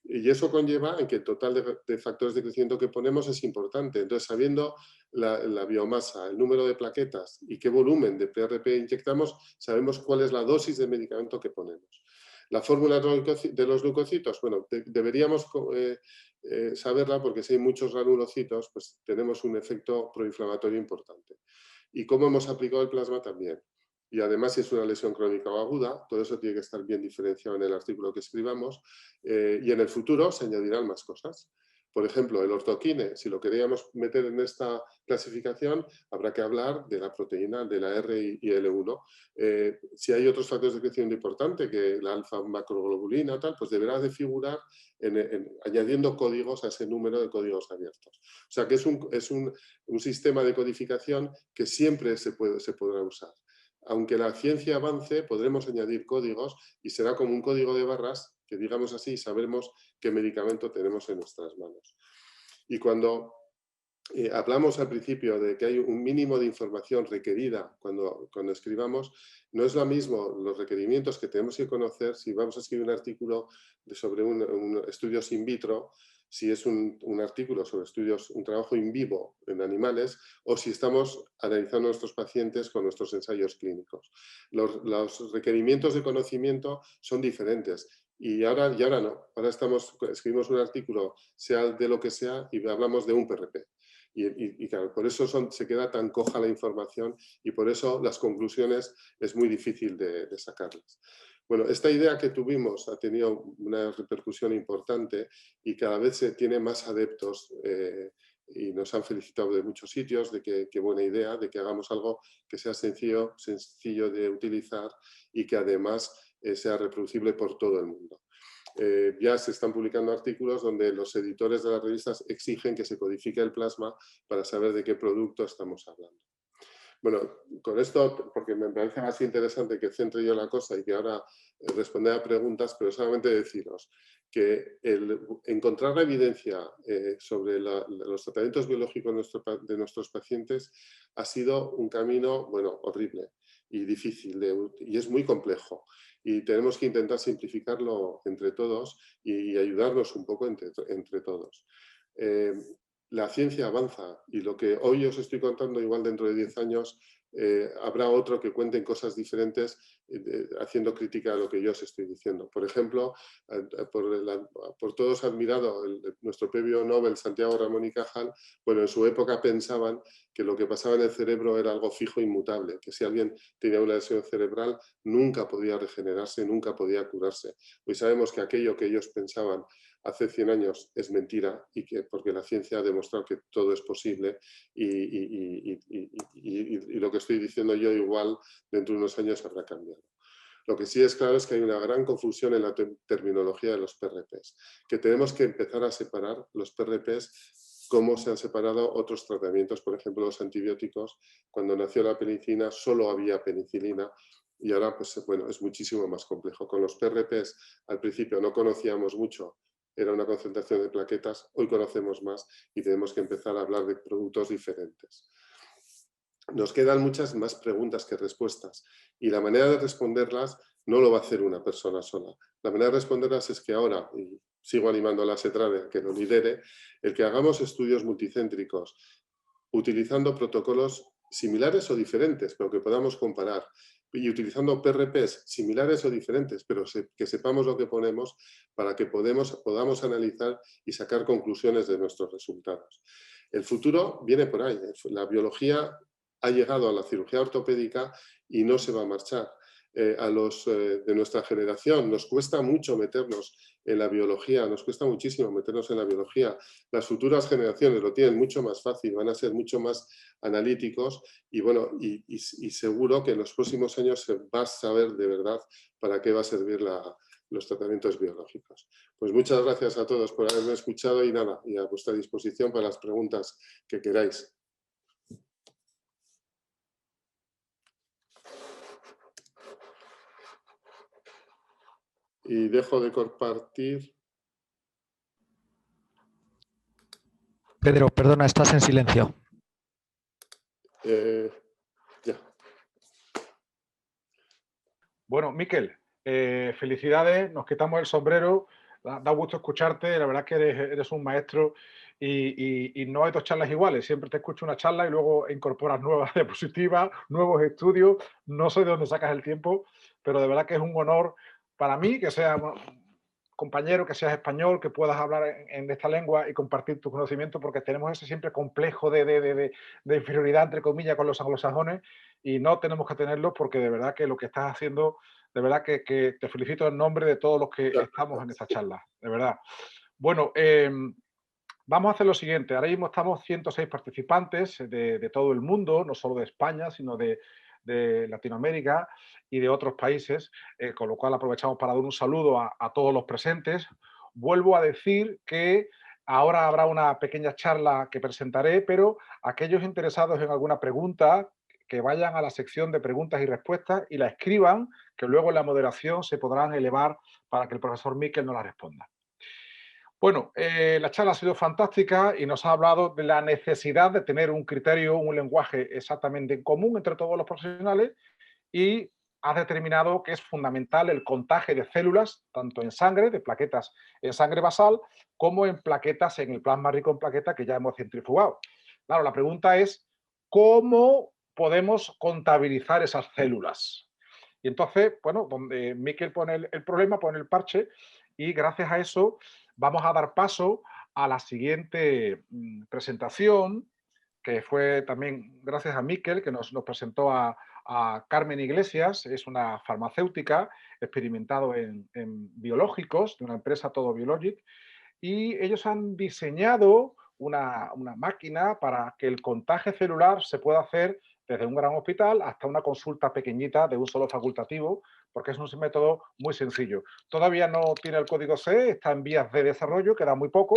Y eso conlleva en que el total de factores de crecimiento que ponemos es importante. Entonces, sabiendo la biomasa, el número de plaquetas y qué volumen de PRP inyectamos, sabemos cuál es la dosis de medicamento que ponemos. La fórmula de los leucocitos, bueno, deberíamos saberla porque si hay muchos granulocitos, pues tenemos un efecto proinflamatorio importante. Y cómo hemos aplicado el plasma también. Y además, si es una lesión crónica o aguda, todo eso tiene que estar bien diferenciado en el artículo que escribamos, y en el futuro se añadirán más cosas. Por ejemplo, el ortoquine, si lo queríamos meter en esta clasificación, habrá que hablar de la proteína de la R y L1. Si hay otros factores de crecimiento importante, que la alfa macroglobulina, tal, pues deberá de figurar añadiendo códigos a ese número de códigos abiertos. O sea que es un sistema de codificación que siempre se podrá usar. Aunque la ciencia avance, podremos añadir códigos y será como un código de barras que, digamos así, sabremos qué medicamento tenemos en nuestras manos. Y cuando hablamos al principio de que hay un mínimo de información requerida cuando escribamos, no es lo mismo los requerimientos que tenemos que conocer si vamos a escribir un artículo sobre estudios in vitro, si es un artículo sobre un trabajo in vivo en animales, o si estamos analizando a nuestros pacientes con nuestros ensayos clínicos. Los requerimientos de conocimiento son diferentes. Y ahora no. Ahora escribimos un artículo, sea de lo que sea, y hablamos de un PRP. Y claro, por eso se queda tan coja la información y por eso las conclusiones es muy difícil de sacarlas. Bueno, esta idea que tuvimos ha tenido una repercusión importante y cada vez se tiene más adeptos y nos han felicitado de muchos sitios de que buena idea, de que hagamos algo que sea sencillo de utilizar y que además sea reproducible por todo el mundo. Ya se están publicando artículos donde los editores de las revistas exigen que se codifique el plasma para saber de qué producto estamos hablando. Bueno, con esto, porque me parece más interesante que centre yo la cosa y que ahora responda a preguntas, pero solamente deciros que encontrar la evidencia sobre los tratamientos biológicos de nuestros pacientes ha sido un camino, bueno, horrible y difícil y es muy complejo. Y tenemos que intentar simplificarlo entre todos y ayudarnos un poco entre todos. La ciencia avanza y lo que hoy os estoy contando, igual dentro de 10 años, habrá otro que cuenten cosas diferentes haciendo crítica a lo que yo os estoy diciendo. Por ejemplo, por todos admirado nuestro premio Nobel Santiago Ramón y Cajal, bueno, en su época pensaban que lo que pasaba en el cerebro era algo fijo e inmutable, que si alguien tenía una lesión cerebral nunca podía regenerarse, nunca podía curarse. Hoy sabemos que aquello que ellos pensaban hace 100 años es mentira porque la ciencia ha demostrado que todo es posible y lo que estoy diciendo yo igual dentro de unos años habrá cambiado. Lo que sí es claro es que hay una gran confusión en la terminología de los PRPs, que tenemos que empezar a separar los PRPs como se han separado otros tratamientos, por ejemplo los antibióticos. Cuando nació la penicilina solo había penicilina y ahora pues, bueno, es muchísimo más complejo. Con los PRPs al principio no conocíamos mucho, era una concentración de plaquetas, hoy conocemos más y tenemos que empezar a hablar de productos diferentes. Nos quedan muchas más preguntas que respuestas y la manera de responderlas no lo va a hacer una persona sola. La manera de responderlas es que ahora, y sigo animando a la SETRADE a que lo lidere, el que hagamos estudios multicéntricos utilizando protocolos similares o diferentes, pero que podamos comparar, y utilizando PRPs similares o diferentes, pero que sepamos lo que ponemos para que podamos analizar y sacar conclusiones de nuestros resultados. El futuro viene por ahí. La biología ha llegado a la cirugía ortopédica y no se va a marchar. A los de nuestra generación nos cuesta mucho meternos en la biología, nos cuesta muchísimo meternos en la biología. Las futuras generaciones lo tienen mucho más fácil, van a ser mucho más analíticos y, bueno, y seguro que en los próximos años se va a saber de verdad para qué va a servir los tratamientos biológicos. Pues muchas gracias a todos por haberme escuchado y nada, y a vuestra disposición para las preguntas que queráis. Y dejo de compartir. Pedro, perdona, estás en silencio. Ya. Bueno, Miquel, felicidades, nos quitamos el sombrero, da gusto escucharte, la verdad es que eres un maestro y no hay dos charlas iguales, siempre te escucho una charla y luego incorporas nuevas diapositivas, nuevos estudios, no sé de dónde sacas el tiempo, pero de verdad que es un honor para mí que seas compañero, que seas español, que puedas hablar en esta lengua y compartir tu conocimiento, porque tenemos ese siempre complejo de inferioridad, entre comillas, con los anglosajones, y no tenemos que tenerlo porque de verdad que lo que estás haciendo, de verdad que te felicito en nombre de todos los que estamos en esta charla, de verdad. Bueno, vamos a hacer lo siguiente. Ahora mismo estamos 106 participantes de todo el mundo, no solo de España, sino de Latinoamérica y de otros países, con lo cual aprovechamos para dar un saludo a todos los presentes. Vuelvo a decir que ahora habrá una pequeña charla que presentaré, pero aquellos interesados en alguna pregunta, que vayan a la sección de preguntas y respuestas y la escriban, que luego en la moderación se podrán elevar para que el profesor Miquel nos la responda. Bueno, la charla ha sido fantástica y nos ha hablado de la necesidad de tener un criterio, un lenguaje exactamente en común entre todos los profesionales y ha determinado que es fundamental el contaje de células, tanto en sangre, de plaquetas en sangre basal, como en plaquetas en el plasma rico en plaquetas que ya hemos centrifugado. Claro, la pregunta es, ¿cómo podemos contabilizar esas células? Y entonces, bueno, donde Miquel pone el problema, pone el parche, y gracias a eso vamos a dar paso a la siguiente presentación, que fue también gracias a Miquel, que nos presentó a Carmen Iglesias, es una farmacéutica experimentado en biológicos de una empresa Todo Biologic, y ellos han diseñado una máquina para que el contagio celular se pueda hacer desde un gran hospital hasta una consulta pequeñita de un solo facultativo, porque es un método muy sencillo. Todavía no tiene el código C, está en vías de desarrollo, queda muy poco,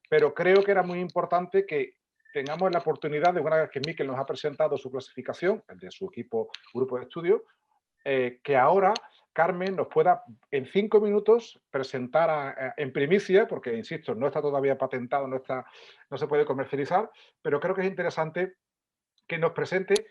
pero creo que era muy importante que tengamos la oportunidad de, una vez que Miquel nos ha presentado su clasificación, el de su equipo, grupo de estudio, que ahora Carmen nos pueda en 5 minutos presentar en primicia, porque insisto, no está todavía patentado, no se puede comercializar, pero creo que es interesante que nos presente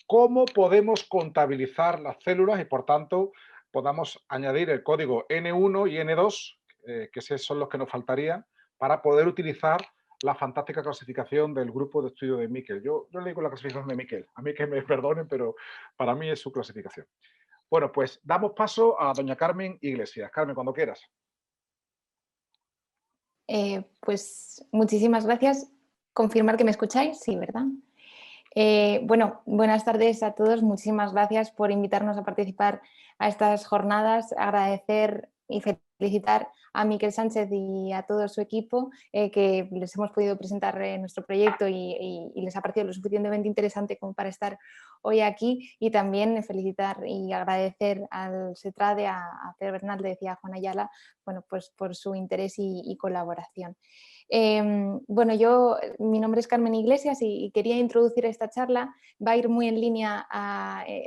cómo podemos contabilizar las células y por tanto podamos añadir el código N1 y N2, que son los que nos faltarían, para poder utilizar la fantástica clasificación del grupo de estudio de Miquel. Yo le digo la clasificación de Miquel, a mí que me perdonen, pero para mí es su clasificación. Bueno, pues damos paso a doña Carmen Iglesias. Carmen, cuando quieras. Pues muchísimas gracias. Confirmar que me escucháis, sí, ¿verdad? Bueno, buenas tardes a todos. Muchísimas gracias por invitarnos a participar a estas jornadas. Agradecer y felicitar a Miquel Sánchez y a todo su equipo que les hemos podido presentar nuestro proyecto y les ha parecido lo suficientemente interesante como para estar hoy aquí, y también felicitar y agradecer al CETRADE, a Pedro Bernaldez y a Juan Ayala, bueno, pues por su interés y colaboración. Bueno, mi nombre es Carmen Iglesias y quería introducir esta charla. Va a ir muy en línea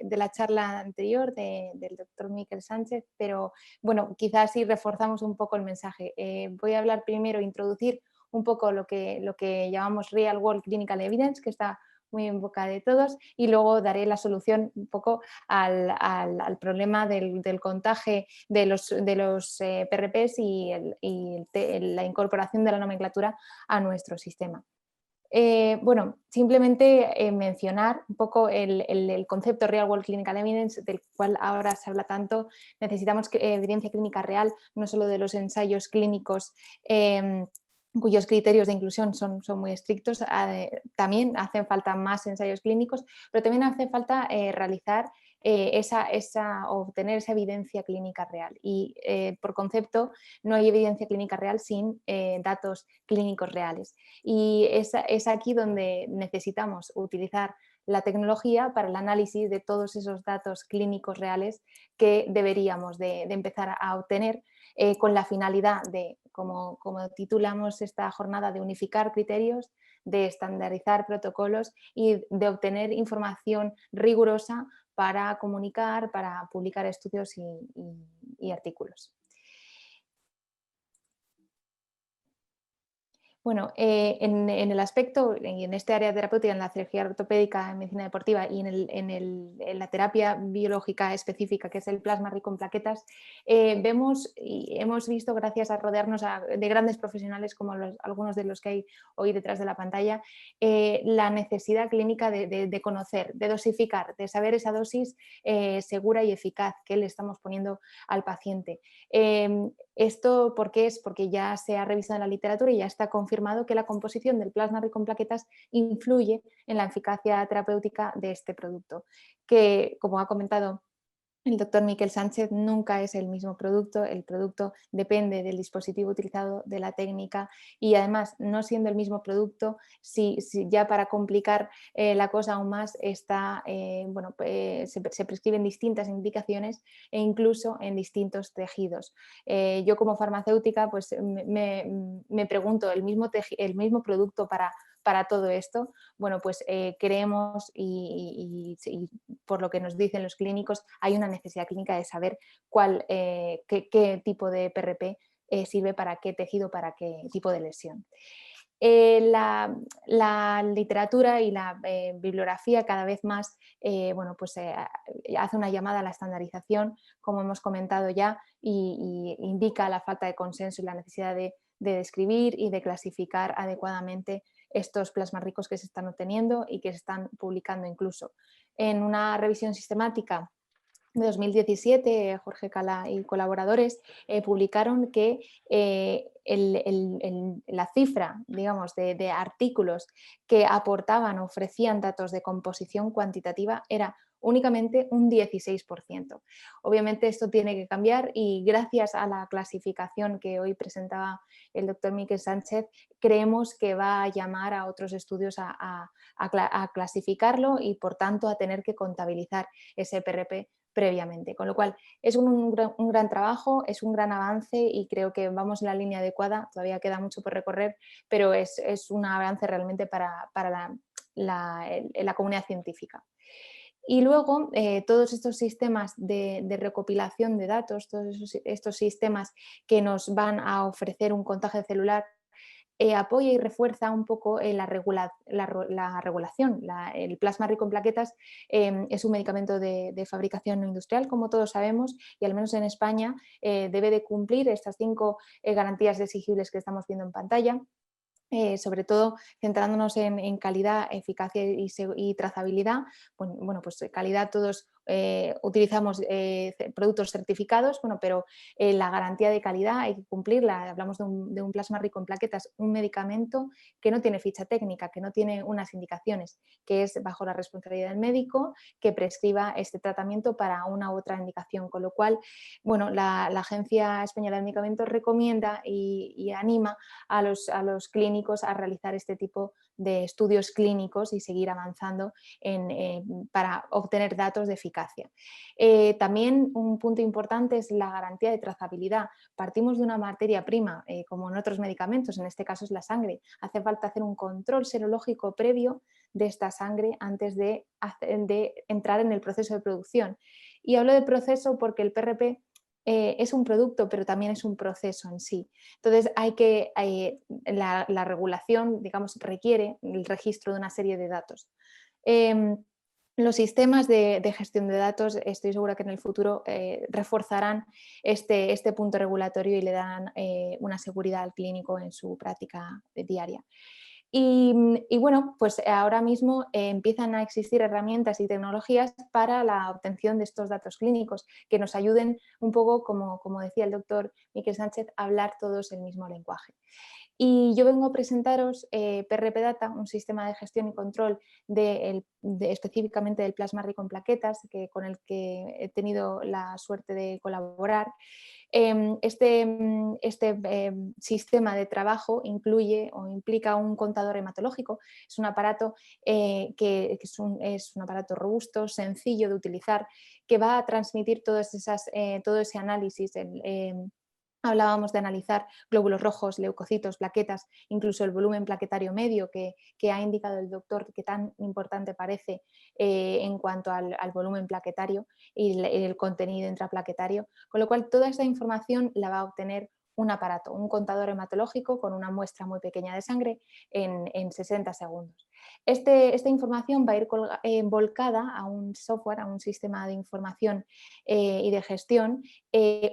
de la charla anterior del doctor Miquel Sánchez, pero bueno, quizás sí reforzamos un poco el mensaje. Voy a hablar primero, introducir un poco lo que llamamos Real World Clinical Evidence, que está muy en boca de todos, y luego daré la solución un poco al problema del contagio de los PRPs y la incorporación de la nomenclatura a nuestro sistema. Bueno, simplemente mencionar un poco el concepto Real World Clinical Evidence, del cual ahora se habla tanto. Necesitamos evidencia clínica real, no solo de los ensayos clínicos cuyos criterios de inclusión son muy estrictos. También hacen falta más ensayos clínicos, pero también hace falta realizar obtener esa evidencia clínica real. Y por concepto, no hay evidencia clínica real sin datos clínicos reales. Y es aquí donde necesitamos utilizar la tecnología para el análisis de todos esos datos clínicos reales que deberíamos de empezar a obtener con la finalidad de, como titulamos esta jornada, de unificar criterios, de estandarizar protocolos y de obtener información rigurosa para comunicar, para publicar estudios y artículos. Bueno, en el aspecto, y en este área terapéutica, en la cirugía ortopédica, en medicina deportiva y en la terapia biológica específica, que es el plasma rico en plaquetas, vemos y hemos visto, gracias a rodearnos de grandes profesionales como algunos de los que hay hoy detrás de la pantalla, la necesidad clínica de conocer, de dosificar, de saber esa dosis segura y eficaz que le estamos poniendo al paciente. ¿Esto por qué es? Porque ya se ha revisado en la literatura y ya está confirmado que la composición del plasma rico en plaquetas influye en la eficacia terapéutica de este producto, que, como ha comentado el doctor Miquel Sánchez, nunca es el mismo producto, el producto depende del dispositivo utilizado, de la técnica, y además, no siendo el mismo producto, si ya para complicar la cosa aún más, se prescriben distintas indicaciones e incluso en distintos tejidos. Yo como farmacéutica pues, me pregunto, ¿el mismo producto para todo esto? Bueno, pues creemos y por lo que nos dicen los clínicos, hay una necesidad clínica de saber qué tipo de PRP sirve para qué tejido, para qué tipo de lesión. La literatura y la bibliografía cada vez más hace una llamada a la estandarización, como hemos comentado ya, y indica la falta de consenso y la necesidad de describir y de clasificar adecuadamente estos plasmas ricos que se están obteniendo y que se están publicando incluso. En una revisión sistemática de 2017, Jorge Cala y colaboradores publicaron que la cifra, digamos, de artículos que aportaban, ofrecían datos de composición cuantitativa era únicamente un 16%. Obviamente esto tiene que cambiar y gracias a la clasificación que hoy presentaba el doctor Miquel Sánchez, creemos que va a llamar a otros estudios a clasificarlo y por tanto a tener que contabilizar ese PRP previamente, con lo cual es un gran trabajo, es un gran avance y creo que vamos en la línea adecuada, todavía queda mucho por recorrer, pero es un avance realmente para la comunidad científica. Y luego todos estos sistemas de recopilación de datos, todos estos sistemas que nos van a ofrecer un contagio celular, apoya y refuerza un poco la regulación. El plasma rico en plaquetas es un medicamento de fabricación no industrial, como todos sabemos, y al menos en España debe de cumplir estas 5 garantías exigibles que estamos viendo en pantalla. Sobre todo centrándonos en calidad, eficacia y trazabilidad. Bueno, pues calidad todos utilizamos productos certificados, pero la garantía de calidad hay que cumplirla. Hablamos de un plasma rico en plaquetas, un medicamento que no tiene ficha técnica, que no tiene unas indicaciones, que es bajo la responsabilidad del médico que prescriba este tratamiento para una u otra indicación, con lo cual, bueno, la Agencia Española de Medicamentos recomienda y anima a los clínicos a realizar este tipo de estudios clínicos y seguir avanzando para obtener datos de eficacia. También un punto importante es la garantía de trazabilidad. Partimos de una materia prima, como en otros medicamentos, en este caso es la sangre. Hace falta hacer un control serológico previo de esta sangre antes de entrar en el proceso de producción. Y hablo de proceso porque el PRP es un producto, pero también es un proceso en sí. Entonces, la regulación, digamos, requiere el registro de una serie de datos. Los sistemas de gestión de datos, estoy segura que en el futuro reforzarán este punto regulatorio y le dan una seguridad al clínico en su práctica diaria. Y bueno, pues ahora mismo empiezan a existir herramientas y tecnologías para la obtención de estos datos clínicos que nos ayuden un poco, como decía el doctor Miquel Sánchez, a hablar todos el mismo lenguaje. Y yo vengo a presentaros PRP Data, un sistema de gestión y control específicamente del plasma rico en plaquetas, con el que he tenido la suerte de colaborar. Este sistema de trabajo incluye o implica un contador hematológico. Es un aparato que es un aparato robusto, sencillo de utilizar, que va a transmitir todo ese análisis. Hablábamos de analizar glóbulos rojos, leucocitos, plaquetas, incluso el volumen plaquetario medio que ha indicado el doctor que tan importante parece en cuanto al volumen plaquetario y el contenido intraplaquetario, con lo cual toda esta información la va a obtener un aparato, un contador hematológico con una muestra muy pequeña de sangre en 60 segundos. Esta información va a ir volcada a un software, a un sistema de información y de gestión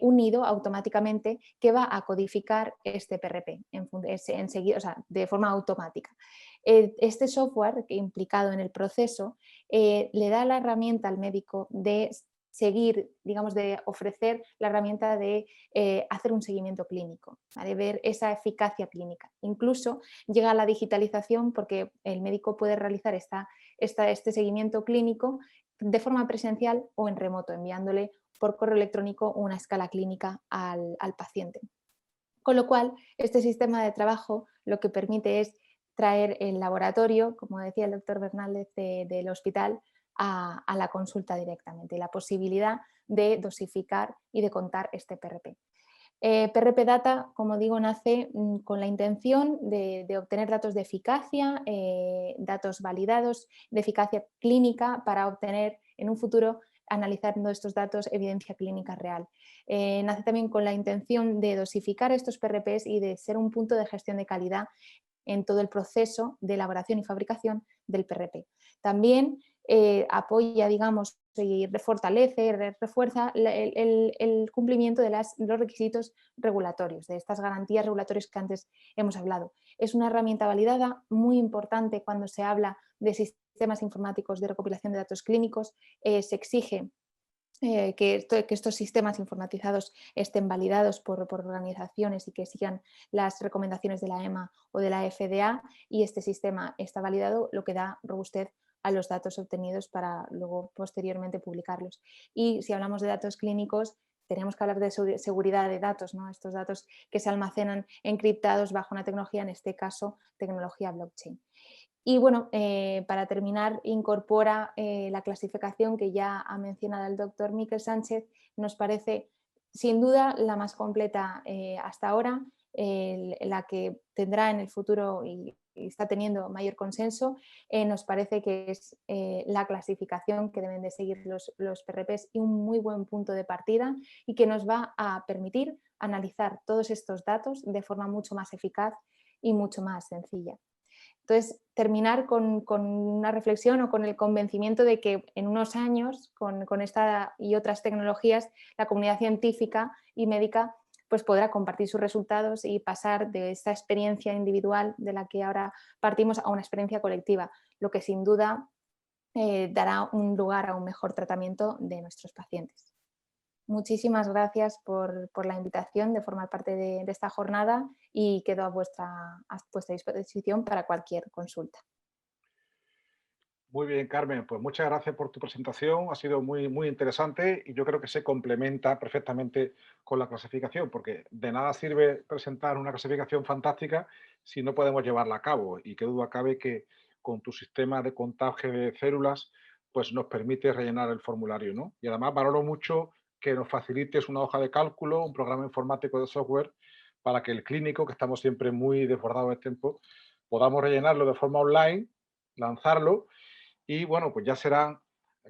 unido automáticamente, que va a codificar este PRP enseguida, o sea, de forma automática. Este software implicado en el proceso le da la herramienta al médico de seguir, digamos, de ofrecer la herramienta de hacer un seguimiento clínico, de ver esa eficacia clínica. Incluso llega a la digitalización porque el médico puede realizar este seguimiento clínico de forma presencial o en remoto, enviándole por correo electrónico una escala clínica al paciente. Con lo cual, este sistema de trabajo lo que permite es traer el laboratorio, como decía el doctor Bernaldez, del hospital a la consulta directamente y la posibilidad de dosificar y de contar este PRP. PRP Data, como digo, nace con la intención de obtener datos de eficacia, datos validados de eficacia clínica para obtener en un futuro, analizando estos datos, evidencia clínica real. Nace también con la intención de dosificar estos PRPs y de ser un punto de gestión de calidad en todo el proceso de elaboración y fabricación del PRP. También apoya, digamos, y fortalece, refuerza el cumplimiento de los requisitos regulatorios, de estas garantías regulatorias que antes hemos hablado. Es una herramienta validada muy importante cuando se habla de sistemas informáticos de recopilación de datos clínicos. Se exige que estos sistemas informatizados estén validados por organizaciones y que sigan las recomendaciones de la EMA o de la FDA, y este sistema está validado, lo que da robustez a los datos obtenidos para luego posteriormente publicarlos. Y si hablamos de datos clínicos, tenemos que hablar de seguridad de datos, ¿no? Estos datos que se almacenan encriptados bajo una tecnología, en este caso tecnología blockchain. Y bueno, para terminar, incorpora la clasificación que ya ha mencionado el doctor Miquel Sánchez. Nos parece sin duda la más completa hasta ahora, la que tendrá en el futuro y está teniendo mayor consenso. Nos parece que es la clasificación que deben de seguir los PRPs y un muy buen punto de partida, y que nos va a permitir analizar todos estos datos de forma mucho más eficaz y mucho más sencilla. Entonces, terminar con una reflexión o con el convencimiento de que en unos años, con esta y otras tecnologías, la comunidad científica y médica pues podrá compartir sus resultados y pasar de esta experiencia individual de la que ahora partimos a una experiencia colectiva, lo que sin duda dará un lugar a un mejor tratamiento de nuestros pacientes. Muchísimas gracias por la invitación de formar parte de esta jornada, y quedo a vuestra disposición para cualquier consulta. Muy bien, Carmen, pues muchas gracias por tu presentación, ha sido muy, muy interesante y yo creo que se complementa perfectamente con la clasificación, porque de nada sirve presentar una clasificación fantástica si no podemos llevarla a cabo, y qué duda cabe que con tu sistema de contaje de células pues nos permite rellenar el formulario, ¿no? Y además valoro mucho que nos facilites una hoja de cálculo, un programa informático de software, para que el clínico, que estamos siempre muy desbordados de tiempo, podamos rellenarlo de forma online, lanzarlo. Y bueno, pues ya serán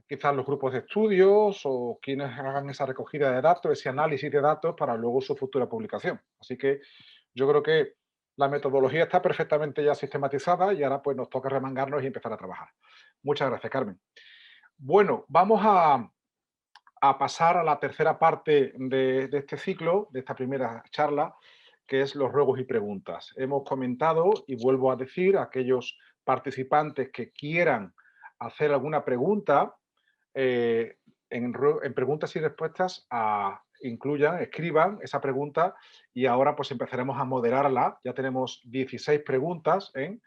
quizás los grupos de estudios o quienes hagan esa recogida de datos, ese análisis de datos para luego su futura publicación. Así que yo creo que la metodología está perfectamente ya sistematizada y ahora pues nos toca remangarnos y empezar a trabajar. Muchas gracias, Carmen. Bueno, vamos a pasar a la tercera parte de este ciclo, de esta primera charla, que es los ruegos y preguntas. Hemos comentado, y vuelvo a decir, a aquellos participantes que quieran hacer alguna pregunta, en preguntas y respuestas escriban esa pregunta, y ahora pues empezaremos a moderarla. Ya tenemos 16 preguntas. En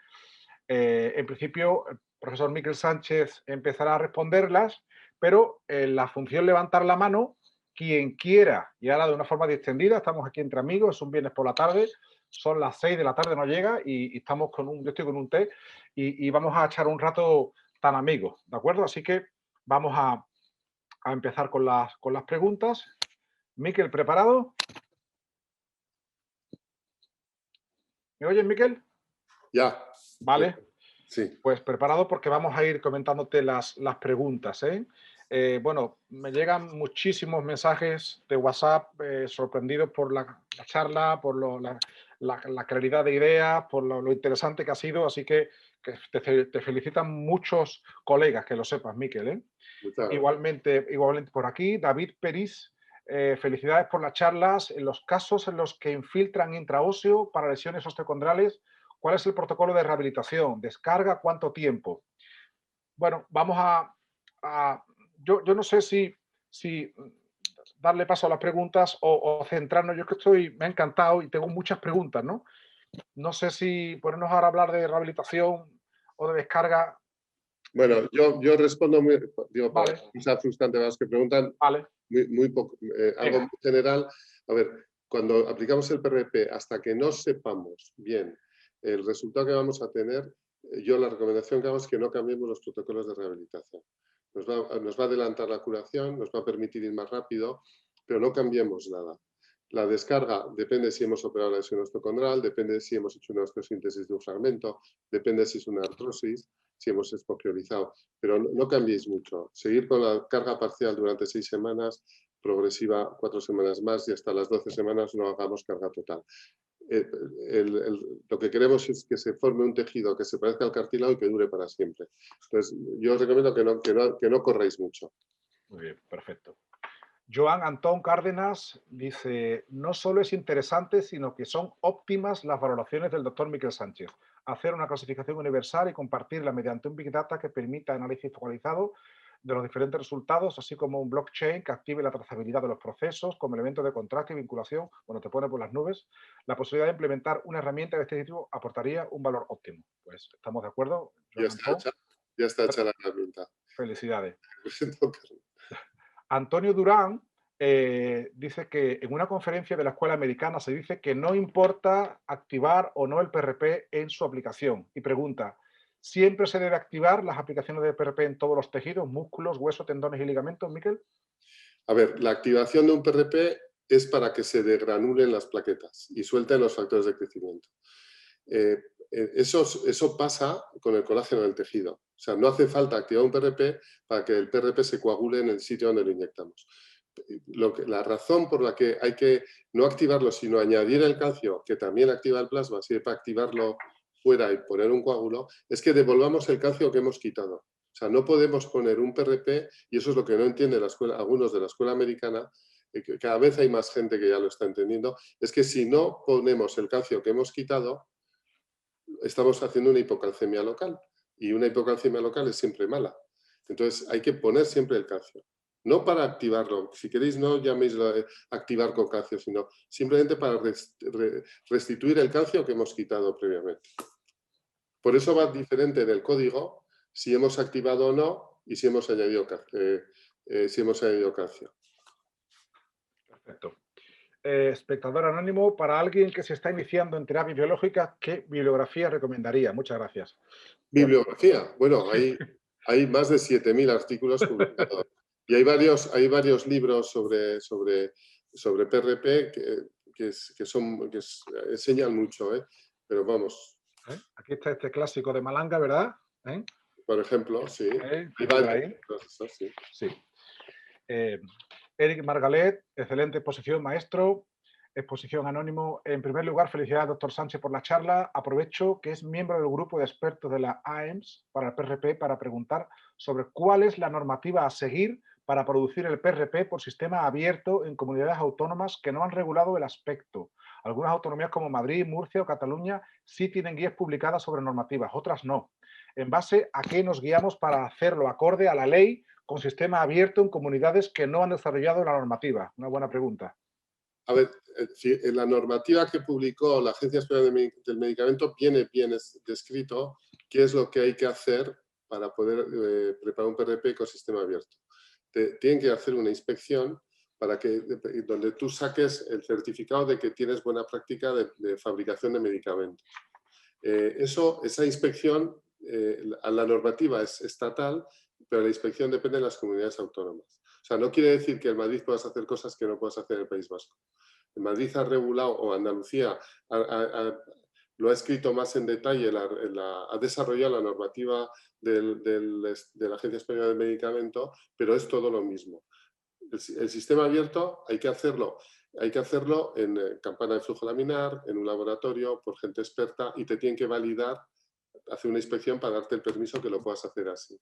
principio, el profesor Miquel Sánchez empezará a responderlas, pero en la función levantar la mano, quien quiera, y ahora de una forma distendida, estamos aquí entre amigos, es un viernes por la tarde, son las 6 de la tarde, no llega, y estamos yo estoy con un té, y vamos a echar un rato tan amigos, ¿de acuerdo? Así que vamos a empezar con las preguntas. Miquel, ¿preparado? ¿Me oyes, Miquel? Ya. Vale. Sí. Pues preparado, porque vamos a ir comentándote las preguntas, ¿eh? Bueno, me llegan muchísimos mensajes de WhatsApp sorprendidos por la charla, por la claridad de ideas, por lo interesante que ha sido. Así que te felicitan muchos colegas, que lo sepas, Miquel, ¿eh? Muchas gracias. Igualmente por aquí, David Peris, felicidades por las charlas. En los casos en los que infiltran intraóseo para lesiones osteocondrales, ¿cuál es el protocolo de rehabilitación? ¿Descarga? ¿Cuánto tiempo? Bueno, vamos a yo no sé si darle paso a las preguntas o centrarnos. Yo es que me ha encantado y tengo muchas preguntas, ¿no? No sé si ponernos ahora a hablar de rehabilitación o de descarga. Bueno, yo respondo digo, para Vale, que no sea frustrante para los que preguntan, vale, muy poco, algo venga, muy general. A ver, cuando aplicamos el PRP, hasta que no sepamos bien el resultado que vamos a tener, yo la recomendación que hago es que no cambiemos los protocolos de rehabilitación. Nos va a adelantar la curación, nos va a permitir ir más rápido, pero no cambiemos nada. La descarga depende si hemos operado la lesión osteocondral, depende si hemos hecho una osteosíntesis de un fragmento, depende si es una artrosis, si hemos espongiolizado. Pero no cambiéis mucho. Seguir con la carga parcial durante 6 semanas, progresiva 4 semanas más y hasta las 12 semanas no hagamos carga total. Lo que queremos es que se forme un tejido que se parezca al cartílago y que dure para siempre. Entonces, yo os recomiendo que no corráis mucho. muy bien, perfecto. Joan Antón Cárdenas dice, no solo es interesante, sino que son óptimas las valoraciones del doctor Miquel Sánchez. Hacer una clasificación universal y compartirla mediante un Big Data que permita análisis focalizado de los diferentes resultados, así como un blockchain que active la trazabilidad de los procesos como elemento de contraste y vinculación, bueno, te pone por las nubes. La posibilidad de implementar una herramienta de este tipo aportaría un valor óptimo. Pues estamos de acuerdo, Joan Antón. Ya está hecha la herramienta. Felicidades. Antonio Durán dice que en una conferencia de la Escuela Americana se dice que no importa activar o no el PRP en su aplicación y pregunta, ¿siempre se debe activar las aplicaciones de PRP en todos los tejidos, músculos, huesos, tendones y ligamentos, Miquel? A ver, la activación de un PRP es para que se degranulen las plaquetas y suelten los factores de crecimiento. Eso pasa con el colágeno del tejido. O sea, no hace falta activar un PRP para que el PRP se coagule en el sitio donde lo inyectamos. La razón por la que hay que no activarlo, sino añadir el calcio, que también activa el plasma, sirve para activarlo fuera y poner un coágulo, es que devolvamos el calcio que hemos quitado. O sea, no podemos poner un PRP, y eso es lo que no entiende algunos de la escuela americana, que cada vez hay más gente que ya lo está entendiendo, es que si no ponemos el calcio que hemos quitado, estamos haciendo una hipocalcemia local, y una hipocalcemia local es siempre mala. Entonces hay que poner siempre el calcio. No para activarlo, si queréis no llaméis activar con calcio, sino simplemente para restituir el calcio que hemos quitado previamente. Por eso va diferente del código si hemos activado o no y si hemos añadido calcio. Perfecto. Espectador anónimo, para alguien que se está iniciando en terapia biológica, ¿qué bibliografía recomendaría? Muchas gracias. Bibliografía. Bueno, hay más de 7.000 artículos publicados. Y hay varios libros sobre PRP que enseñan mucho, ¿eh? Pero vamos. Aquí está este clásico de Malanga, ¿verdad? Por ejemplo, sí. Sí. Sí. Eric Margalet, excelente exposición, maestro. Exposición anónimo. En primer lugar, felicidades, doctor Sánchez, por la charla. Aprovecho que es miembro del grupo de expertos de la AEMS para el PRP para preguntar sobre cuál es la normativa a seguir para producir el PRP por sistema abierto en comunidades autónomas que no han regulado el aspecto. Algunas autonomías como Madrid, Murcia o Cataluña sí tienen guías publicadas sobre normativas, otras no. ¿En base a qué nos guiamos para hacerlo acorde a la ley con sistema abierto en comunidades que no han desarrollado la normativa? Una buena pregunta. A ver, en la normativa que publicó la Agencia Española del Medicamento viene bien descrito qué es lo que hay que hacer para poder preparar un PRP con sistema abierto. Tienen que hacer una inspección donde tú saques el certificado de que tienes buena práctica de fabricación de medicamentos. Esa inspección, la normativa es estatal, pero la inspección depende de las comunidades autónomas. O sea, no quiere decir que en Madrid puedas hacer cosas que no puedas hacer en el País Vasco. En Madrid ha regulado, o Andalucía lo ha escrito más en detalle, ha desarrollado la normativa de la Agencia Española del Medicamento, pero es todo lo mismo. El sistema abierto hay que hacerlo en campana de flujo laminar, en un laboratorio, por gente experta, y te tienen que validar, hacer una inspección para darte el permiso que lo puedas hacer así.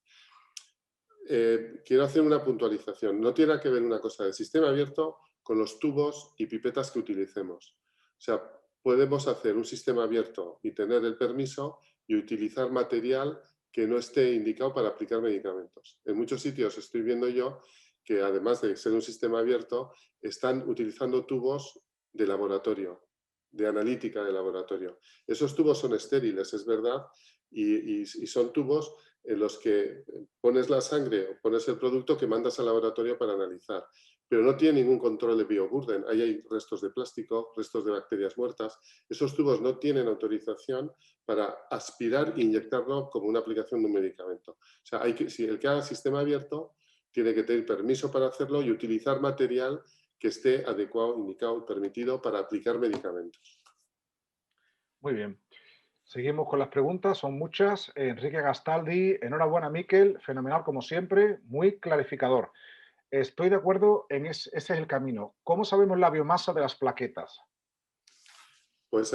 Quiero hacer una puntualización. No tiene que ver una cosa del sistema abierto con los tubos y pipetas que utilicemos. O sea, podemos hacer un sistema abierto y tener el permiso y utilizar material que no esté indicado para aplicar medicamentos. En muchos sitios estoy viendo yo que, además de ser un sistema abierto, están utilizando tubos de laboratorio, de analítica de laboratorio. Esos tubos son estériles, es verdad, y son tubos en los que pones la sangre o pones el producto que mandas al laboratorio para analizar. Pero no tiene ningún control de bioburden. Ahí hay restos de plástico, restos de bacterias muertas. Esos tubos no tienen autorización para aspirar e inyectarlo como una aplicación de un medicamento. O sea, si el que haga sistema abierto tiene que tener permiso para hacerlo y utilizar material que esté adecuado, indicado y permitido para aplicar medicamentos. Muy bien. Seguimos con las preguntas, son muchas. Enrique Gastaldi, enhorabuena Miquel, fenomenal como siempre, muy clarificador. Estoy de acuerdo en ese es el camino. ¿Cómo sabemos la biomasa de las plaquetas? Pues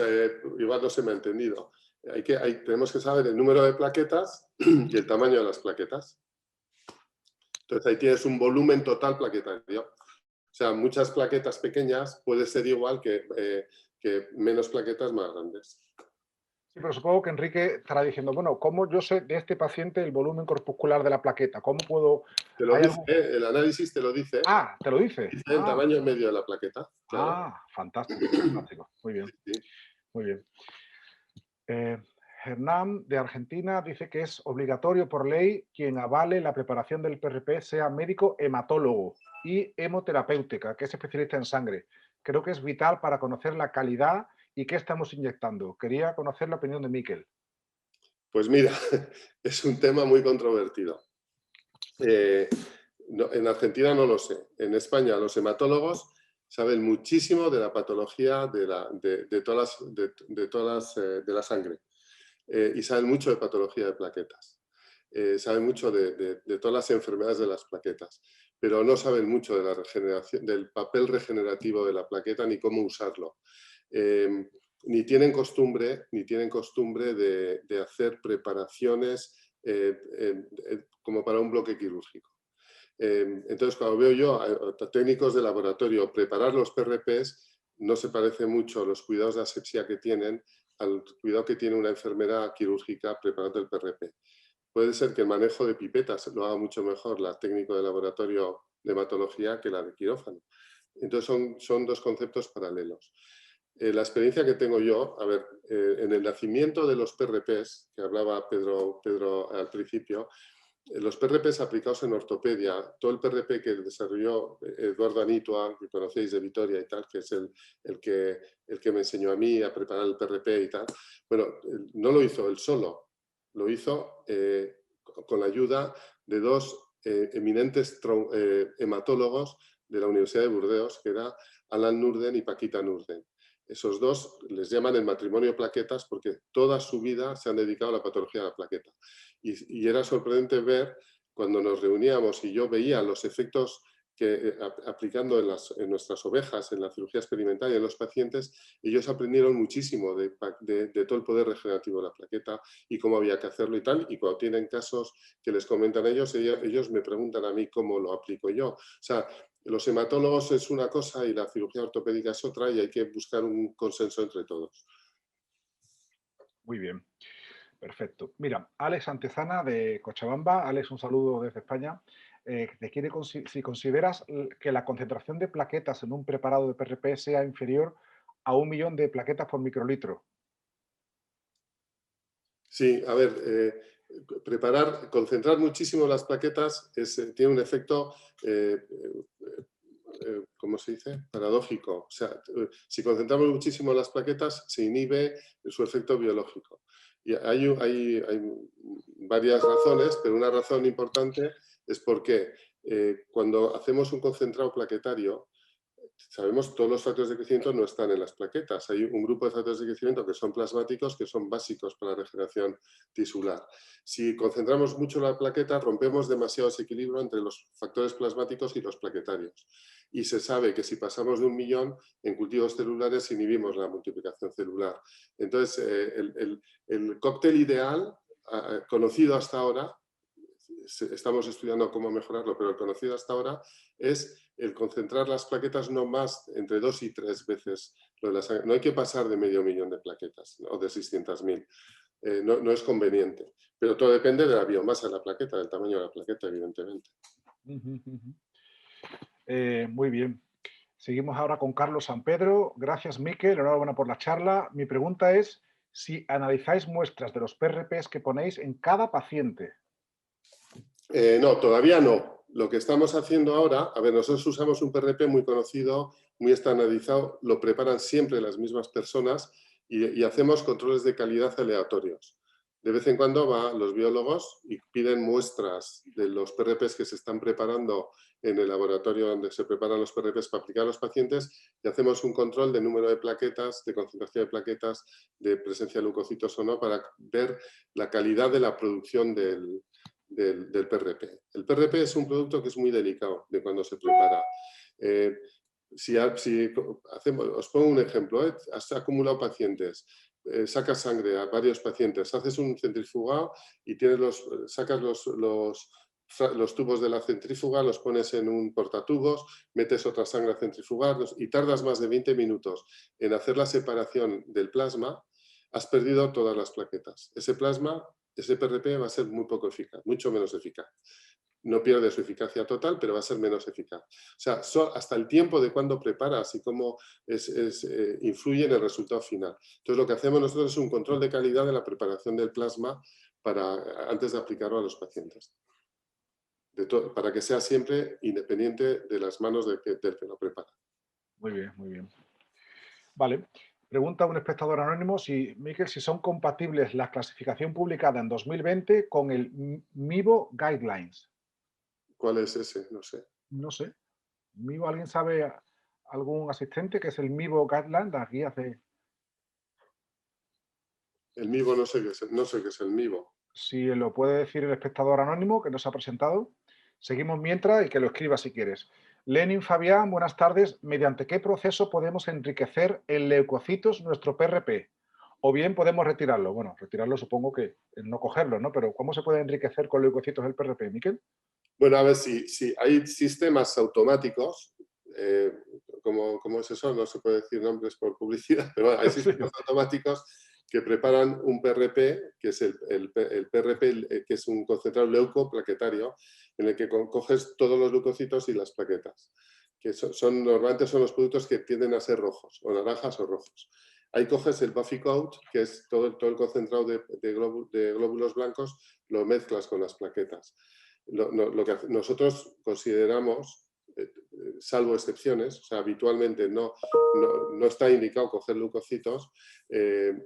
igual no se me ha entendido. Tenemos que saber el número de plaquetas y el tamaño de las plaquetas. Entonces ahí tienes un volumen total plaquetario. O sea, muchas plaquetas pequeñas puede ser igual que menos plaquetas más grandes. Sí, pero supongo que Enrique estará diciendo, bueno, ¿cómo yo sé de este paciente el volumen corpuscular de la plaqueta? ¿Cómo puedo...? Te lo dice, el análisis te lo dice. Ah, ¿te lo dice? Dice el tamaño medio de la plaqueta. Claro. Ah, fantástico, fantástico. Muy bien, Sí. muy bien. Hernán, de Argentina, dice que es obligatorio por ley quien avale la preparación del PRP sea médico hematólogo y hemoterapéutica, que es especialista en sangre. Creo que es vital para conocer la calidad y qué estamos inyectando. Quería conocer la opinión de Miquel. Pues mira, es un tema muy controvertido. En Argentina no lo sé. En España los hematólogos saben muchísimo de la patología de la sangre y saben mucho de patología de plaquetas. Saben mucho de todas las enfermedades de las plaquetas, pero no saben mucho de la regeneración, del papel regenerativo de la plaqueta ni cómo usarlo. Ni tienen costumbre de hacer preparaciones como para un bloque quirúrgico. Entonces, cuando veo yo a técnicos de laboratorio preparar los PRPs, no se parece mucho a los cuidados de asepsia que tienen al cuidado que tiene una enfermera quirúrgica preparando el PRP. Puede ser que el manejo de pipetas lo haga mucho mejor la técnico de laboratorio de hematología que la de quirófano. Entonces, son dos conceptos paralelos. La experiencia que tengo yo, a ver, en el nacimiento de los PRPs, que hablaba Pedro al principio, los PRPs aplicados en ortopedia, todo el PRP que desarrolló Eduardo Anitua, que conocéis de Vitoria y tal, que es el que me enseñó a mí a preparar el PRP y tal, bueno, no lo hizo él solo, lo hizo con la ayuda de dos eminentes hematólogos de la Universidad de Burdeos, que era Alan Nurden y Paquita Nurden. Esos dos les llaman el matrimonio plaquetas porque toda su vida se han dedicado a la patología de la plaqueta. Y era sorprendente ver cuando nos reuníamos y yo veía los efectos que aplicando en nuestras ovejas, en la cirugía experimental y en los pacientes, ellos aprendieron muchísimo de todo el poder regenerativo de la plaqueta y cómo había que hacerlo y tal. Y cuando tienen casos que les comentan a ellos me preguntan a mí cómo lo aplico yo. O sea, los hematólogos es una cosa y la cirugía ortopédica es otra y hay que buscar un consenso entre todos. Muy bien, perfecto. Mira, Alex Antezana de Cochabamba. Alex, un saludo desde España. Te quiere si consideras que la concentración de plaquetas en un preparado de PRP sea inferior a 1 millón de plaquetas por microlitro. Sí, a ver, concentrar muchísimo las plaquetas tiene un efecto, ¿cómo se dice? Paradójico. O sea, si concentramos muchísimo las plaquetas, se inhibe su efecto biológico. Y hay varias razones, pero una razón importante es porque cuando hacemos un concentrado plaquetario, sabemos todos los factores de crecimiento no están en las plaquetas. Hay un grupo de factores de crecimiento que son plasmáticos, que son básicos para la regeneración tisular. Si concentramos mucho la plaqueta, rompemos demasiado ese equilibrio entre los factores plasmáticos y los plaquetarios. Y se sabe que si pasamos de 1 millón, en cultivos celulares inhibimos la multiplicación celular. Entonces, el cóctel ideal, conocido hasta ahora, estamos estudiando cómo mejorarlo, pero el conocido hasta ahora es el concentrar las plaquetas no más entre 2 y 3 veces lo de la sangre. No hay que pasar de 500.000 de plaquetas o de 600.000. No es conveniente. Pero todo depende de la biomasa de la plaqueta, del tamaño de la plaqueta, evidentemente. Muy bien. Seguimos ahora con Carlos San Pedro. Gracias, Miquel. Enhorabuena por la charla. Mi pregunta es si analizáis muestras de los PRPs que ponéis en cada paciente. No, todavía no. Lo que estamos haciendo ahora, a ver, nosotros usamos un PRP muy conocido, muy estandarizado, lo preparan siempre las mismas personas y hacemos controles de calidad aleatorios. De vez en cuando van los biólogos y piden muestras de los PRPs que se están preparando en el laboratorio donde se preparan los PRPs para aplicar a los pacientes y hacemos un control de número de plaquetas, de concentración de plaquetas, de presencia de leucocitos o no, para ver la calidad de la producción del PRP. El PRP es un producto que es muy delicado de cuando se prepara. Os pongo un ejemplo, has acumulado pacientes, sacas sangre a varios pacientes, haces un centrifugado y sacas los tubos de la centrífuga, los pones en un portatubos, metes otra sangre a centrifugar y tardas más de 20 minutos en hacer la separación del plasma, has perdido todas las plaquetas. Ese PRP va a ser muy poco eficaz, mucho menos eficaz. No pierde su eficacia total, pero va a ser menos eficaz. O sea, hasta el tiempo de cuando preparas y cómo influye en el resultado final. Entonces, lo que hacemos nosotros es un control de calidad de la preparación del plasma antes de aplicarlo a los pacientes. Para que sea siempre independiente de las manos del que lo prepara. Muy bien, muy bien. Vale. Pregunta un espectador anónimo Miquel, si son compatibles la clasificación publicada en 2020 con el MIBO Guidelines. ¿Cuál es ese? No sé. No sé. ¿MIBO, alguien sabe, algún asistente que es el MIBO Guidelines, las guías de...? El MIBO no sé qué es el MIBO. Si lo puede decir el espectador anónimo que nos ha presentado. Seguimos mientras y que lo escriba si quieres. Lenin Fabián, buenas tardes. ¿Mediante qué proceso podemos enriquecer en leucocitos nuestro PRP? O bien podemos retirarlo. Bueno, retirarlo supongo que no cogerlo, ¿no? Pero ¿cómo se puede enriquecer con leucocitos el PRP, Miquel? Bueno, a ver, si hay sistemas automáticos, ¿cómo es eso? No se puede decir nombres por publicidad, pero bueno, hay sistemas automáticos que preparan un PRP, que es el PRP, que es un concentrado leucoplaquetario, en el que coges todos los leucocitos y las plaquetas, que normalmente son los productos que tienden a ser rojos, o naranjas o rojos. Ahí coges el Buffy Coat, que es todo el concentrado de glóbulos blancos, lo mezclas con las plaquetas. Lo que nosotros consideramos, salvo excepciones, o sea, habitualmente no está indicado coger leucocitos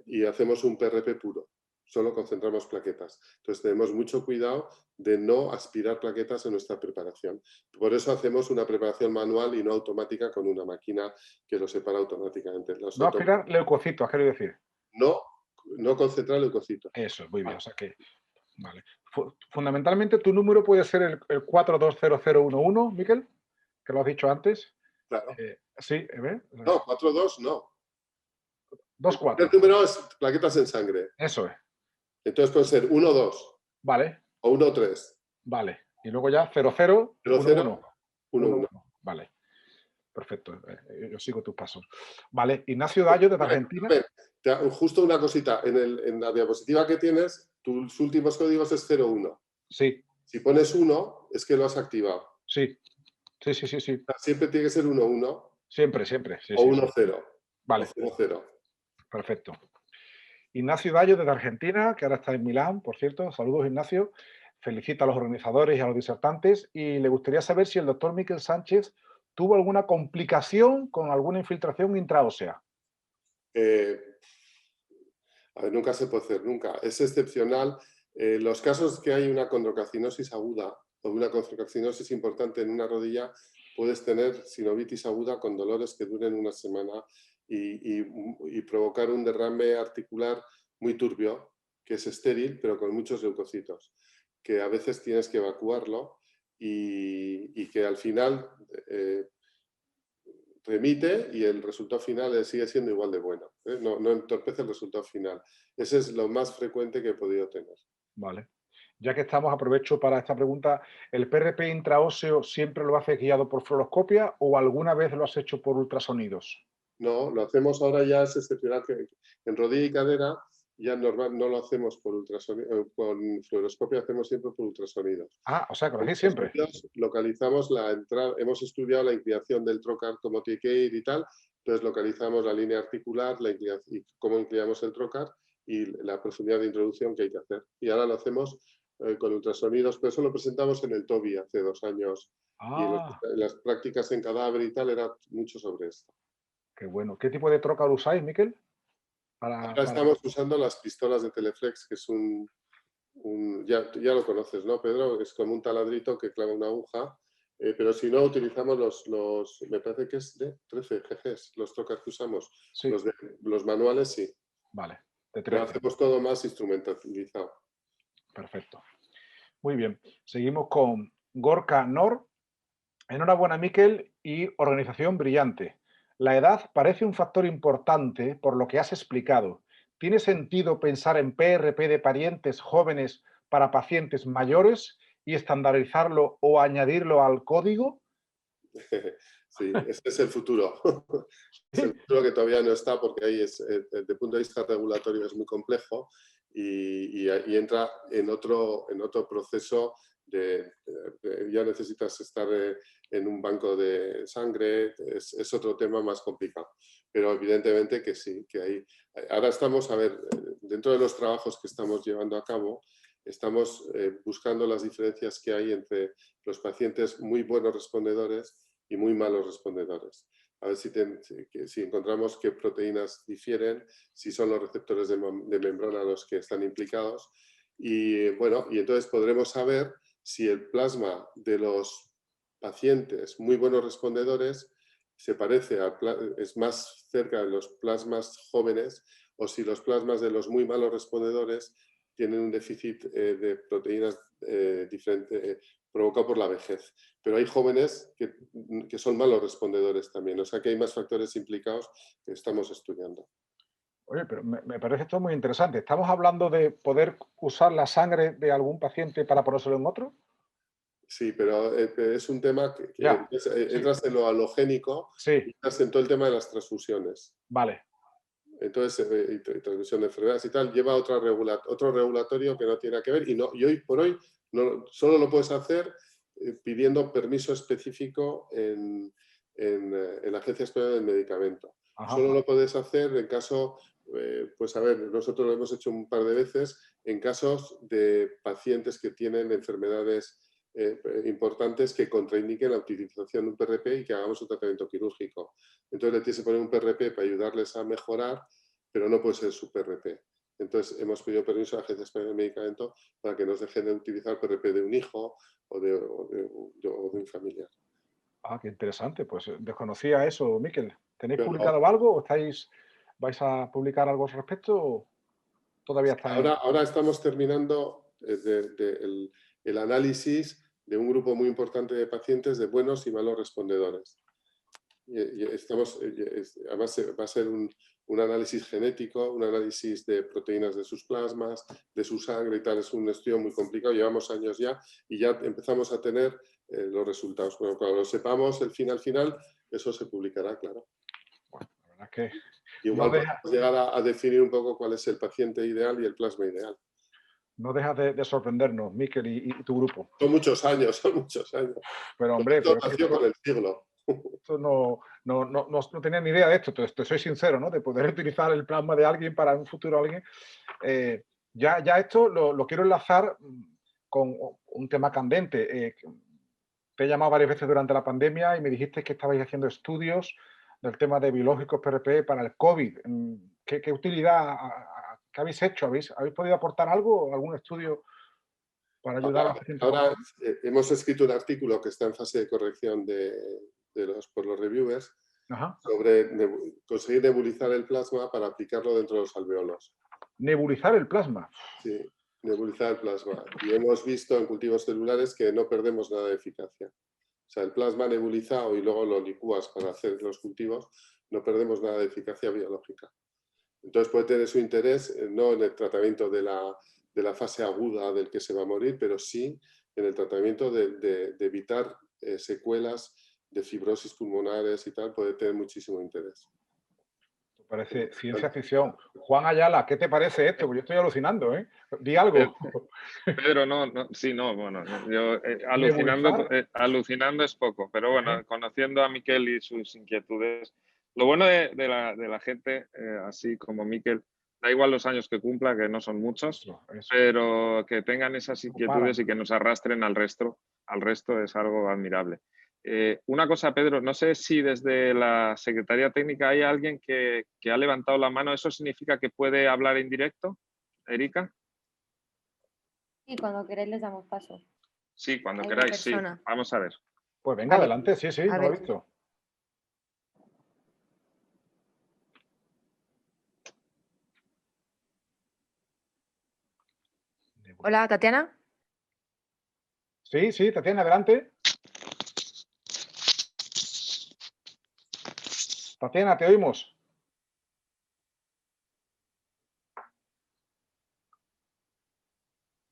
y hacemos un PRP puro, solo concentramos plaquetas. Entonces tenemos mucho cuidado de no aspirar plaquetas en nuestra preparación. Por eso hacemos una preparación manual y no automática con una máquina que lo separa automáticamente. No aspirar leucocitos, quiero decir. No concentrar leucocitos. Eso, muy bien. O sea que, vale. Fundamentalmente tu número puede ser el 420011, Miquel, que lo has dicho antes. Claro. Sí, No, 42 no. 24. El número es plaquetas en sangre. Eso es. Entonces puede ser 12. Vale. O 13. Vale. Y luego ya 00, 11. Vale. Perfecto. Yo sigo tus pasos. Vale. Ignacio Dallo, desde Argentina. Justo una cosita. En la diapositiva que tienes, tus últimos códigos es 01. Sí. Si pones 1, es que lo has activado. Sí. Sí. Siempre tiene que ser 11. Siempre. Sí, o 10. Vale. O 00. Perfecto. Ignacio Dallo, desde Argentina, que ahora está en Milán, por cierto. Saludos, Ignacio. Felicita a los organizadores y a los disertantes. Y le gustaría saber si el doctor Miquel Sánchez tuvo alguna complicación con alguna infiltración intraósea. A ver, nunca se puede hacer, nunca. Es excepcional. Los casos que hay una condrocarcinosis aguda o una condrocarcinosis importante en una rodilla, puedes tener sinovitis aguda con dolores que duren una semana y provocar un derrame articular muy turbio, que es estéril, pero con muchos leucocitos, que a veces tienes que evacuarlo y que al final remite y el resultado final sigue siendo igual de bueno. No entorpece el resultado final. Ese es lo más frecuente que he podido tener. Vale. Ya que estamos, aprovecho para esta pregunta. ¿El PRP intraóseo siempre lo haces guiado por fluoroscopia o alguna vez lo has hecho por ultrasonidos? No, lo hacemos ahora, ya es excepcional, que en rodilla y cadera ya normal no lo hacemos por ultrasonido, con fluoroscopia, hacemos siempre por ultrasonidos. Ah, o sea, que lo Con hacéis siempre. localizamos la entrada, hemos estudiado la inclinación del trocar, cómo tiene que ir y tal, entonces localizamos la línea articular, y cómo inclinamos el trocar y la profundidad de introducción que hay que hacer. Y ahora lo hacemos con ultrasonidos, pero eso lo presentamos en el TOBI hace 2 años. Y en las prácticas en cadáver y tal era mucho sobre esto. Qué bueno. ¿Qué tipo de trocar usáis, Miquel? Ahora estamos usando las pistolas de Teleflex, que es ya lo conoces, ¿no, Pedro? Es como un taladrito que clava una aguja, pero si no, utilizamos me parece que es de 13 GGs, los trocas que usamos. Sí. Los manuales, sí. Vale, de 13. Pero hacemos todo más instrumentalizado. Perfecto. Muy bien. Seguimos con Gorka Nor. Enhorabuena, Miquel, y organización brillante. La edad parece un factor importante por lo que has explicado. ¿Tiene sentido pensar en PRP de parientes jóvenes para pacientes mayores y estandarizarlo o añadirlo al código? Sí, ese es el futuro. Es el futuro que todavía no está porque ahí desde el punto de vista regulatorio es muy complejo y entra en otro proceso ya necesitas estar en un banco de sangre, es otro tema más complicado. Pero evidentemente que sí, que hay. Ahora estamos, dentro de los trabajos que estamos llevando a cabo, estamos buscando las diferencias que hay entre los pacientes muy buenos respondedores y muy malos respondedores. A ver si encontramos qué proteínas difieren, si son los receptores de membrana los que están implicados. Y bueno, y entonces podremos saber si el plasma de los pacientes muy buenos respondedores es más cerca de los plasmas jóvenes o si los plasmas de los muy malos respondedores tienen un déficit de proteínas diferente provocado por la vejez. Pero hay jóvenes que son malos respondedores también, o sea que hay más factores implicados que estamos estudiando. Oye, pero me parece esto muy interesante. ¿Estamos hablando de poder usar la sangre de algún paciente para ponérselo en otro? Sí, pero es un tema que entras en lo halogénico y entras en todo el tema de las transfusiones. Vale. Entonces, transmisión de enfermedades y tal, lleva otro regulatorio que no tiene que ver y hoy por hoy solo lo puedes hacer pidiendo permiso específico en la Agencia Española del Medicamento. Ajá. Solo lo puedes hacer en caso, pues a ver, nosotros lo hemos hecho un par de veces, en casos de pacientes que tienen enfermedades importantes que contraindiquen la utilización de un PRP y que hagamos un tratamiento quirúrgico. Entonces le tienes que poner un PRP para ayudarles a mejorar, pero no puede ser su PRP. Entonces hemos pedido permiso a la Agencia Española de Medicamento para que nos dejen de utilizar PRP de un hijo o de un familiar. Ah, qué interesante. Pues desconocía eso, Miquel. ¿Tenéis publicado algo o vais a publicar algo al respecto o todavía está Ahora estamos terminando el análisis de un grupo muy importante de pacientes de buenos y malos respondedores. Además va a ser un análisis genético, un análisis de proteínas de sus plasmas, de su sangre y tal. Es un estudio muy complicado, llevamos años ya y ya empezamos a tener los resultados. Bueno, cuando lo sepamos, el final, eso se publicará, claro. Bueno, la verdad es que igual podemos llegar a definir un poco cuál es el paciente ideal y el plasma ideal. No dejas de sorprendernos, Miquel y tu grupo. Son muchos años. Pero hombre, esto nació con el siglo. Esto no tenía ni idea de esto, te soy sincero, ¿no? De poder utilizar el plasma de alguien para un futuro alguien. Ya esto lo quiero enlazar con un tema candente. Te he llamado varias veces durante la pandemia y me dijiste que estabais haciendo estudios del tema de biológicos PRP para el COVID. ¿Qué utilidad qué habéis hecho? ¿Habéis podido aportar algo? ¿Algún estudio? para ayudar a la gente. Ahora hemos escrito un artículo que está en fase de corrección por los reviewers. Ajá. Sobre conseguir nebulizar el plasma para aplicarlo dentro de los alveolos. Nebulizar el plasma. Sí, nebulizar el plasma. Y hemos visto en cultivos celulares que no perdemos nada de eficacia. O sea, el plasma nebulizado y luego lo licúas para hacer los cultivos, no perdemos nada de eficacia biológica. Entonces puede tener su interés, no en el tratamiento de la fase aguda del que se va a morir, pero sí en el tratamiento de evitar secuelas de fibrosis pulmonares y tal, puede tener muchísimo interés. Parece ciencia ficción. Juan Ayala, ¿qué te parece esto? Pues yo estoy alucinando, ¿eh? Di algo. Pedro, bueno, yo alucinando es poco, pero bueno, conociendo a Miquel y sus inquietudes, lo bueno de la gente, así como Miquel, da igual los años que cumpla, que no son muchos, pero que tengan esas inquietudes y que nos arrastren al resto es algo admirable. Una cosa, Pedro, no sé si desde la Secretaría Técnica hay alguien que ha levantado la mano. ¿Eso significa que puede hablar en directo, Erika? Sí, cuando queráis les damos paso. Sí, cuando queráis, sí. Vamos a ver. Pues venga, vale. Adelante, sí, no lo he visto. Hola, Tatiana. Sí, Tatiana, adelante. Tatiana, te oímos.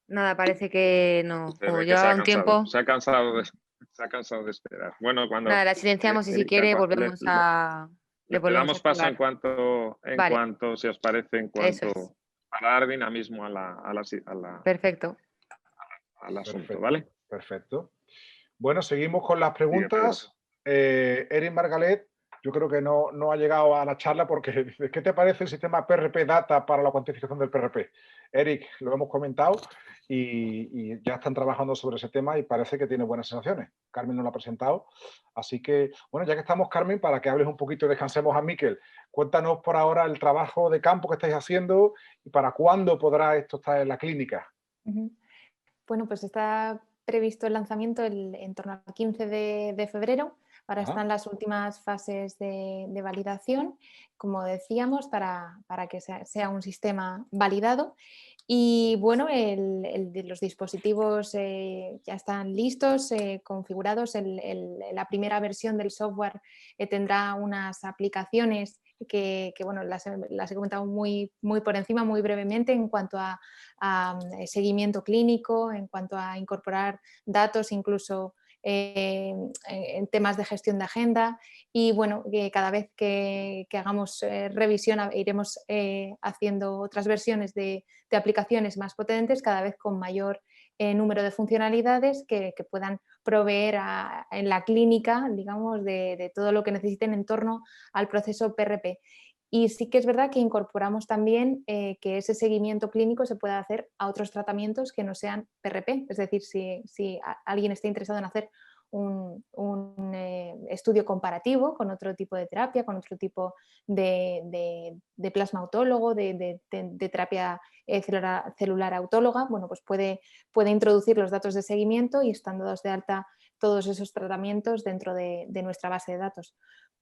Nada, parece que no. Como lleva un tiempo. Se ha cansado de esperar. Bueno, cuando. Nada, la silenciamos y si quiere volvemos a. Le damos paso en cuanto, si os parece, para dar dinamismo Perfecto. al asunto, ¿vale? Perfecto. Bueno, seguimos con las preguntas. Eric Margalet, yo creo que no ha llegado a la charla porque dice, ¿qué te parece el sistema PRP Data para la cuantificación del PRP? Eric, lo hemos comentado y ya están trabajando sobre ese tema y parece que tiene buenas sensaciones. Carmen nos lo ha presentado. Así que, bueno, ya que estamos, Carmen, para que hables un poquito y descansemos a Miquel, cuéntanos por ahora el trabajo de campo que estáis haciendo y para cuándo podrá esto estar en la clínica. Bueno, pues está previsto el lanzamiento en torno al 15 de febrero. Ahora están las últimas fases de validación, como decíamos, para que sea un sistema validado. Y bueno, los dispositivos ya están listos, configurados. La primera versión del software tendrá unas aplicaciones que bueno, las he comentado muy por encima, muy brevemente, en cuanto a seguimiento clínico, en cuanto a incorporar datos incluso en temas de gestión de agenda. Y bueno, cada vez que hagamos revisión iremos haciendo otras versiones de aplicaciones más potentes, cada vez con mayor número de funcionalidades que puedan proveer en la clínica, digamos, de todo lo que necesiten en torno al proceso PRP. Y sí que es verdad que incorporamos también que ese seguimiento clínico se pueda hacer a otros tratamientos que no sean PRP. Es decir, si alguien está interesado en hacer un estudio comparativo con otro tipo de terapia, con otro tipo de plasma autólogo, de terapia celular autóloga, bueno, pues puede introducir los datos de seguimiento y están dados de alta todos esos tratamientos dentro de nuestra base de datos.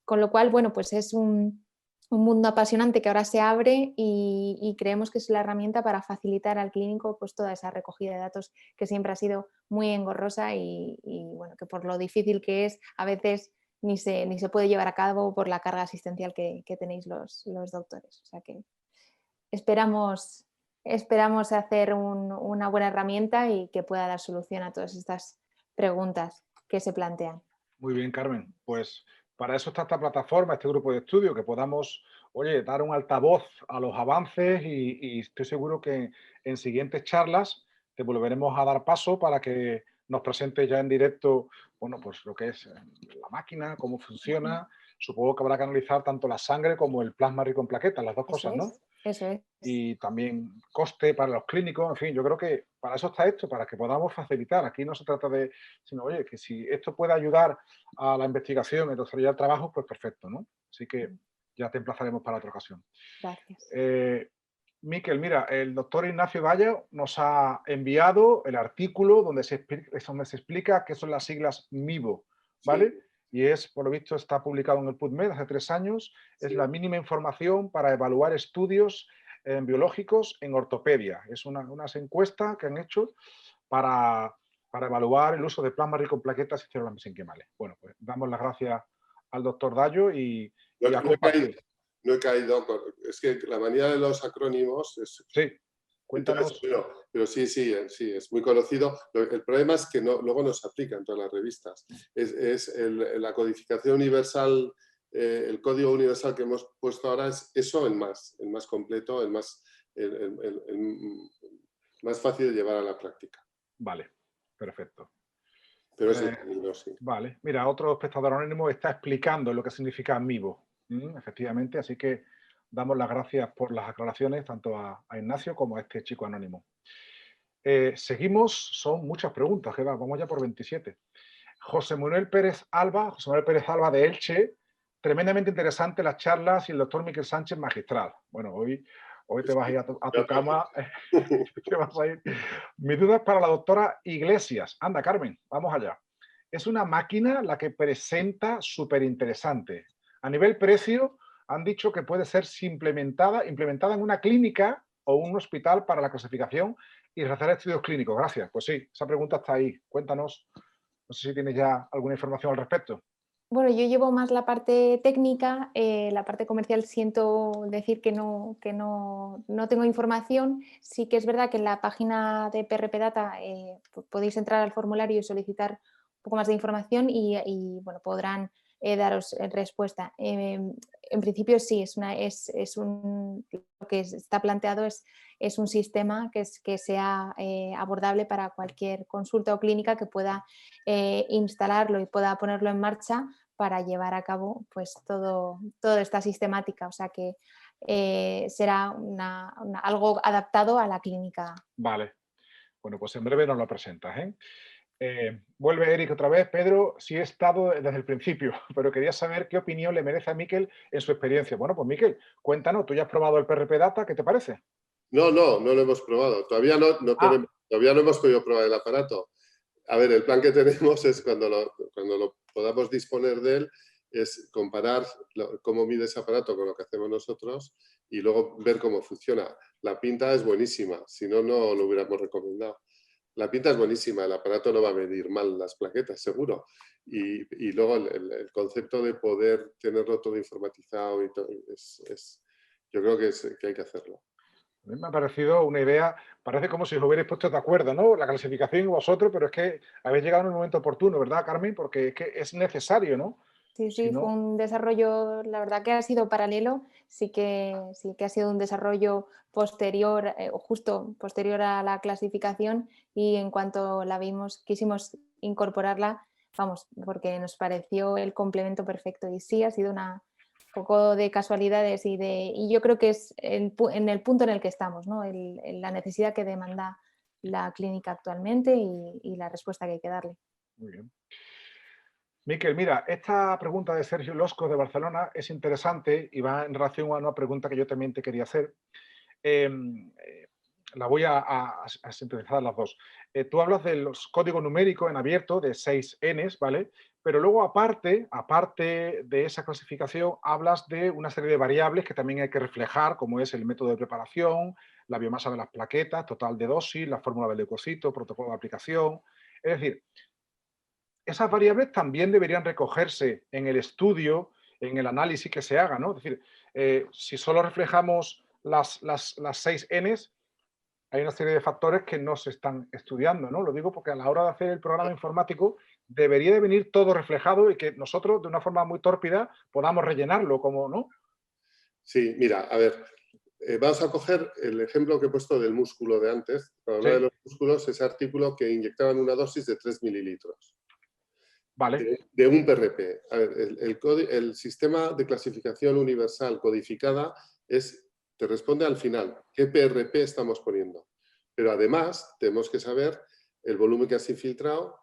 Con lo cual, bueno, pues es un mundo apasionante que ahora se abre y creemos que es la herramienta para facilitar al clínico pues toda esa recogida de datos que siempre ha sido muy engorrosa y bueno, que por lo difícil que es, a veces ni se puede llevar a cabo por la carga asistencial que tenéis los doctores. O sea que esperamos hacer una buena herramienta y que pueda dar solución a todas estas preguntas que se plantean. Muy bien, Carmen. Pues para eso está esta plataforma, este grupo de estudio, que podamos, dar un altavoz a los avances y estoy seguro que en siguientes charlas te volveremos a dar paso para que nos presentes ya en directo, bueno, pues lo que es la máquina, cómo funciona. Supongo que habrá que analizar tanto la sangre como el plasma rico en plaquetas, las dos cosas, ¿no? Eso es. Y también coste para los clínicos, en fin, yo creo que para eso está esto, para que podamos facilitar. Aquí no se trata de, sino, que si esto puede ayudar a la investigación y desarrollar trabajo, pues perfecto, ¿no? Así que ya te emplazaremos para otra ocasión. Gracias. Miquel, mira, el doctor Ignacio Gallo nos ha enviado el artículo donde se explica qué son las siglas MIBO, ¿vale? Sí. Y es, por lo visto, está publicado en el PubMed hace 3 años. Es Sí. la mínima información para evaluar estudios biológicos en ortopedia. Es una encuesta que han hecho para evaluar el uso de plasma rico en plaquetas y células mesenquimales. Bueno, pues damos las gracias al doctor Dallo y a compartir. No he caído, es que la manía de los acrónimos es... Sí, cuéntanos. Pero sí, es muy conocido. El problema es que luego no se aplica en todas las revistas. La codificación universal, el código universal que hemos puesto ahora es eso el más completo, el más fácil de llevar a la práctica. Vale, perfecto. Pero es el camino, sí. Vale, mira, otro espectador anónimo está explicando lo que significa MIBO. Efectivamente, así que damos las gracias por las aclaraciones tanto a Ignacio como a este chico anónimo. Seguimos, son muchas preguntas, que vamos ya por 27. José Manuel Pérez Alba de Elche, tremendamente interesante las charlas y el doctor Miquel Sánchez magistral. Bueno, hoy te vas a ir a tu cama. Te vas a ir. Mi duda es para la doctora Iglesias. Anda, Carmen, vamos allá. Es una máquina la que presenta súper interesante. A nivel precio, han dicho que puede ser implementada en una clínica o un hospital para la clasificación y realizar estudios clínicos. Gracias. Pues sí, esa pregunta está ahí. Cuéntanos. No sé si tienes ya alguna información al respecto. Bueno, yo llevo más la parte técnica, la parte comercial siento decir que no tengo información. Sí que es verdad que en la página de PRP Data podéis entrar al formulario y solicitar un poco más de información y bueno, podrán daros respuesta. En principio sí, lo que está planteado es un sistema que sea abordable para cualquier consulta o clínica que pueda instalarlo y pueda ponerlo en marcha para llevar a cabo pues toda esta sistemática, o sea que será algo adaptado a la clínica. Vale, bueno, pues en breve nos lo presentas, ¿eh? Vuelve Eric otra vez. Pedro, sí he estado desde el principio, pero quería saber qué opinión le merece a Miquel en su experiencia. Bueno, pues Miquel, cuéntanos, tú ya has probado el PRP Data, ¿qué te parece? No lo hemos probado. Todavía no hemos podido probar el aparato. A ver, el plan que tenemos es cuando lo podamos disponer de él, es comparar cómo mide ese aparato con lo que hacemos nosotros y luego ver cómo funciona. La pinta es buenísima, si no, no lo hubiéramos recomendado. La pinta es buenísima, el aparato no va a medir mal las plaquetas, seguro. Y luego el concepto de poder tenerlo todo informatizado, y todo, yo creo que hay que hacerlo. A mí me ha parecido una idea, parece como si os hubierais puesto de acuerdo, ¿no? La clasificación y vosotros, pero es que habéis llegado en un momento oportuno, ¿verdad, Carmen? Porque es que es necesario, ¿no? Sí, sí, fue un desarrollo, la verdad que ha sido paralelo, sí que ha sido un desarrollo posterior, justo posterior a la clasificación y en cuanto la vimos, quisimos incorporarla, vamos, porque nos pareció el complemento perfecto y sí, ha sido un poco de casualidades y yo creo que es en el punto en el que estamos, ¿no? La necesidad que demanda la clínica actualmente y la respuesta que hay que darle. Muy bien. Miquel, mira, esta pregunta de Sergio Losco de Barcelona es interesante y va en relación a una pregunta que yo también te quería hacer. La voy a sintetizar las dos. Tú hablas de los códigos numéricos en abierto de 6 Ns, ¿vale? Pero luego, aparte de esa clasificación, hablas de una serie de variables que también hay que reflejar, como es el método de preparación, la biomasa de las plaquetas, total de dosis, la fórmula del leucocito, protocolo de aplicación. Es decir, esas variables también deberían recogerse en el estudio, en el análisis que se haga, ¿no? Es decir, si solo reflejamos las 6 Ns, hay una serie de factores que no se están estudiando, ¿no? Lo digo porque a la hora de hacer el programa informático debería de venir todo reflejado y que nosotros, de una forma muy tórpida, podamos rellenarlo, como, ¿no? Sí, mira, a ver, vamos a coger el ejemplo que he puesto del músculo de antes. Para hablar de los músculos, ese artículo que inyectaban una dosis de 3 mililitros. Vale. De un PRP. A ver, el sistema de clasificación universal codificada te responde al final qué PRP estamos poniendo. Pero además tenemos que saber el volumen que has infiltrado,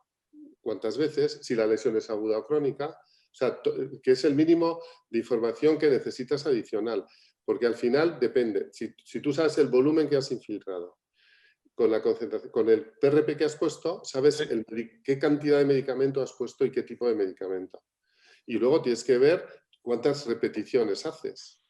cuántas veces, si la lesión es aguda o crónica, o sea, que es el mínimo de información que necesitas adicional. porque al final depende. Si tú sabes el volumen que has infiltrado, con la concentración, con el PRP que has puesto, sabes qué cantidad de medicamento has puesto y qué tipo de medicamento. Y luego tienes que ver cuántas repeticiones haces,